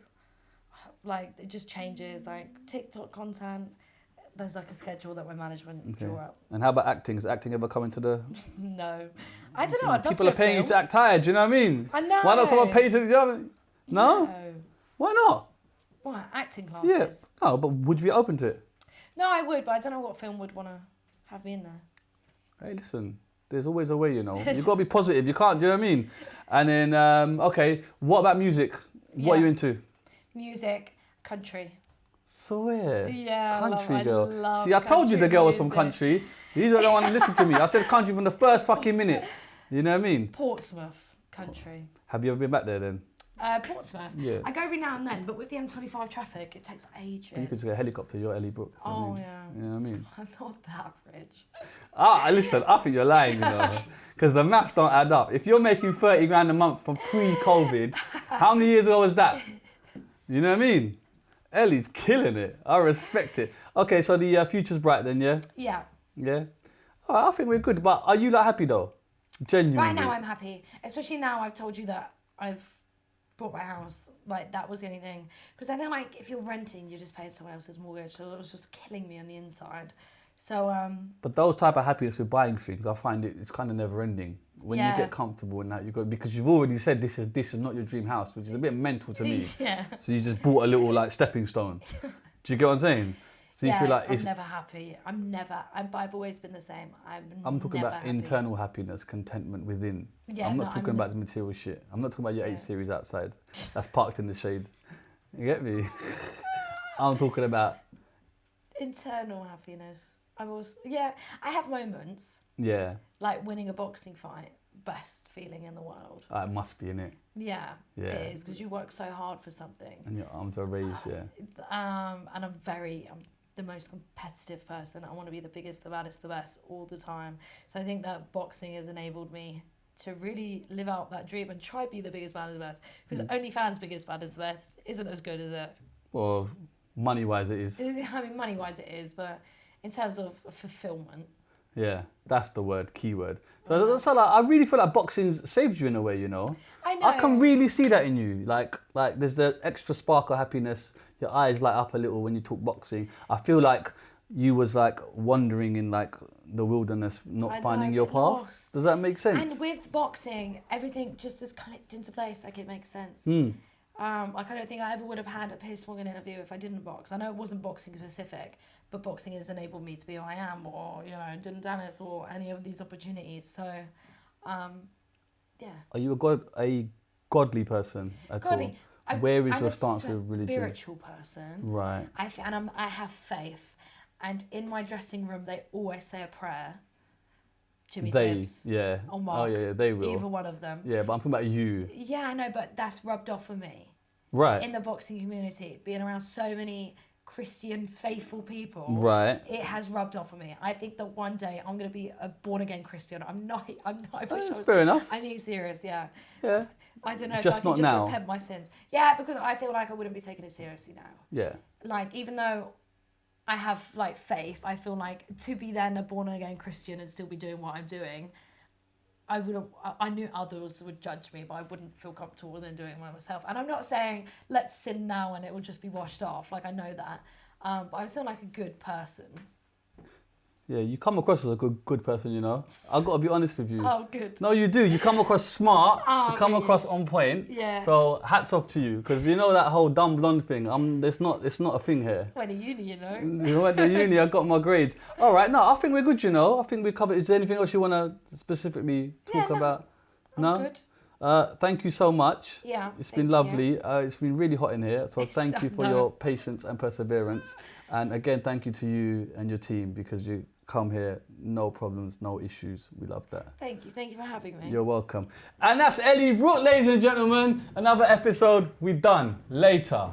like it just changes, like TikTok content. There's like a schedule that my management draw up. And how about acting? Is acting ever coming to the... No. I don't know. I'd love People to are paying film. you to act tired, do you know what I mean? I know. Why not someone pay you to... No? No. Why not? What, acting classes? Yeah. No, but would you be open to it? No, I would, but I don't know what film would want to have me in there. Hey, listen, there's always a way, you know. You've got to be positive. You can't, do you know what I mean? And then, okay, what about music? What are you into? Music, country. Swear. Yeah, country I girl. love See, I told you the country girl was from music. country. These don't want to listen to me. I said country from the first fucking minute. You know what I mean? Portsmouth, country. Have you ever been back there then? Portsmouth. Yeah. I go every now and then, but with the M25 traffic, it takes ages. You could just get a helicopter. You're Elle Brooke. You know what I Oh, mean? yeah. You know what I mean? I'm not that rich. Listen, I think you're lying, you know, because the maths don't add up. If you're making 30 grand a month from pre-COVID, how many years ago was that? You know what I mean? Ellie's killing it. I respect it. Okay, so the future's bright then, yeah? Yeah. Yeah? All right, I think we're good. But are you like happy though? Genuinely. Right now I'm happy. Especially now I've told you that I've bought my house. Like, that was the only thing. Because I think, like, if you're renting, you're just paying someone else's mortgage. So it was just killing me on the inside. So, But those type of happiness with buying things, I find it's kind of never ending. When you Yeah. get comfortable in that, because you've already said this is not your dream house, which is a bit mental to me. yeah. So you just bought a little like stepping stone. Do you get what I'm saying? So you Yeah, feel like I'm never happy. But I've always been the same. I'm talking never about happy. internal happiness, contentment within. Yeah, I'm no, not talking about the material shit. I'm not talking about your 8 Series outside. That's parked in the shade. You get me? I'm talking about... Internal happiness. I have moments. Yeah. Like winning a boxing fight, best feeling in the world. It must be, innit? Yeah, Yeah. it is, because you work so hard for something. And your arms are raised, yeah. And I'm the most competitive person. I want to be the biggest, the baddest, the best all the time. So I think that boxing has enabled me to really live out that dream and try to be the biggest, baddest, the best. Because OnlyFans biggest, baddest, the best isn't as good as it. Well, money-wise it is. I mean, money-wise it is, but in terms of fulfillment. Yeah, that's the word, keyword. So like, I really feel like boxing's saved you in a way, you know? I know. I can really see that in you. Like there's the extra spark of happiness. Your eyes light up a little when you talk boxing. I feel like you was like wandering in like the wilderness, not finding your path. lost. Does that make sense? And with boxing, everything just has clicked into place. Like, it makes sense. Like, I don't think I ever would have had a Piers Morgan interview if I didn't box. I know it wasn't boxing specific, but boxing has enabled me to be who I am, or, you know, Dillon Danis, or any of these opportunities. So, yeah. Are you a godly person at all? Where is your stance with religion? I'm a spiritual person. Right. I have faith. And in my dressing room, they always say a prayer. Jimmy Tibbs. Yeah. Or Mark. Oh, yeah, they will. Either one of them. Yeah, but I'm talking about you. Yeah, I know, but that's rubbed off for me. Right. In the boxing community, being around so many Christian faithful people, Right. it has rubbed off on me. I think that one day I'm going to be a born again Christian. I'm not. I wish I That's was. fair enough. I'm being serious. Yeah. Yeah. I don't know Just if I not can just now. repent my sins. Yeah, because I feel like I wouldn't be taking it seriously now. Yeah. Like, even though I have like faith, I feel like to be then a born again Christian and still be doing what I'm doing, I knew others would judge me, but I wouldn't feel comfortable then doing it myself. And I'm not saying let's sin now and it will just be washed off. Like, I know that, but I'm still like a good person. Yeah, you come across as a good person, you know. I've got to be honest with you. Oh, good. No, you do. You come across smart. Oh, you come really? across on point. Yeah. So hats off to you, because you know that whole dumb blonde thing. It's not a thing here. Went to uni, you know. You went to uni. I got my grades. All right. No, I think we're good. You know. I think we covered. Is there anything else you want to specifically talk about? I'm good. Thank you so much. Yeah, It's been thank lovely. It's been really hot in here. So thank you for I know. your patience and perseverance. And again, thank you to you and your team, because you come here, no problems, no issues. We love that. Thank you for having me. You're welcome. And that's Elle Brooke, ladies and gentlemen. Another episode. We done. Later.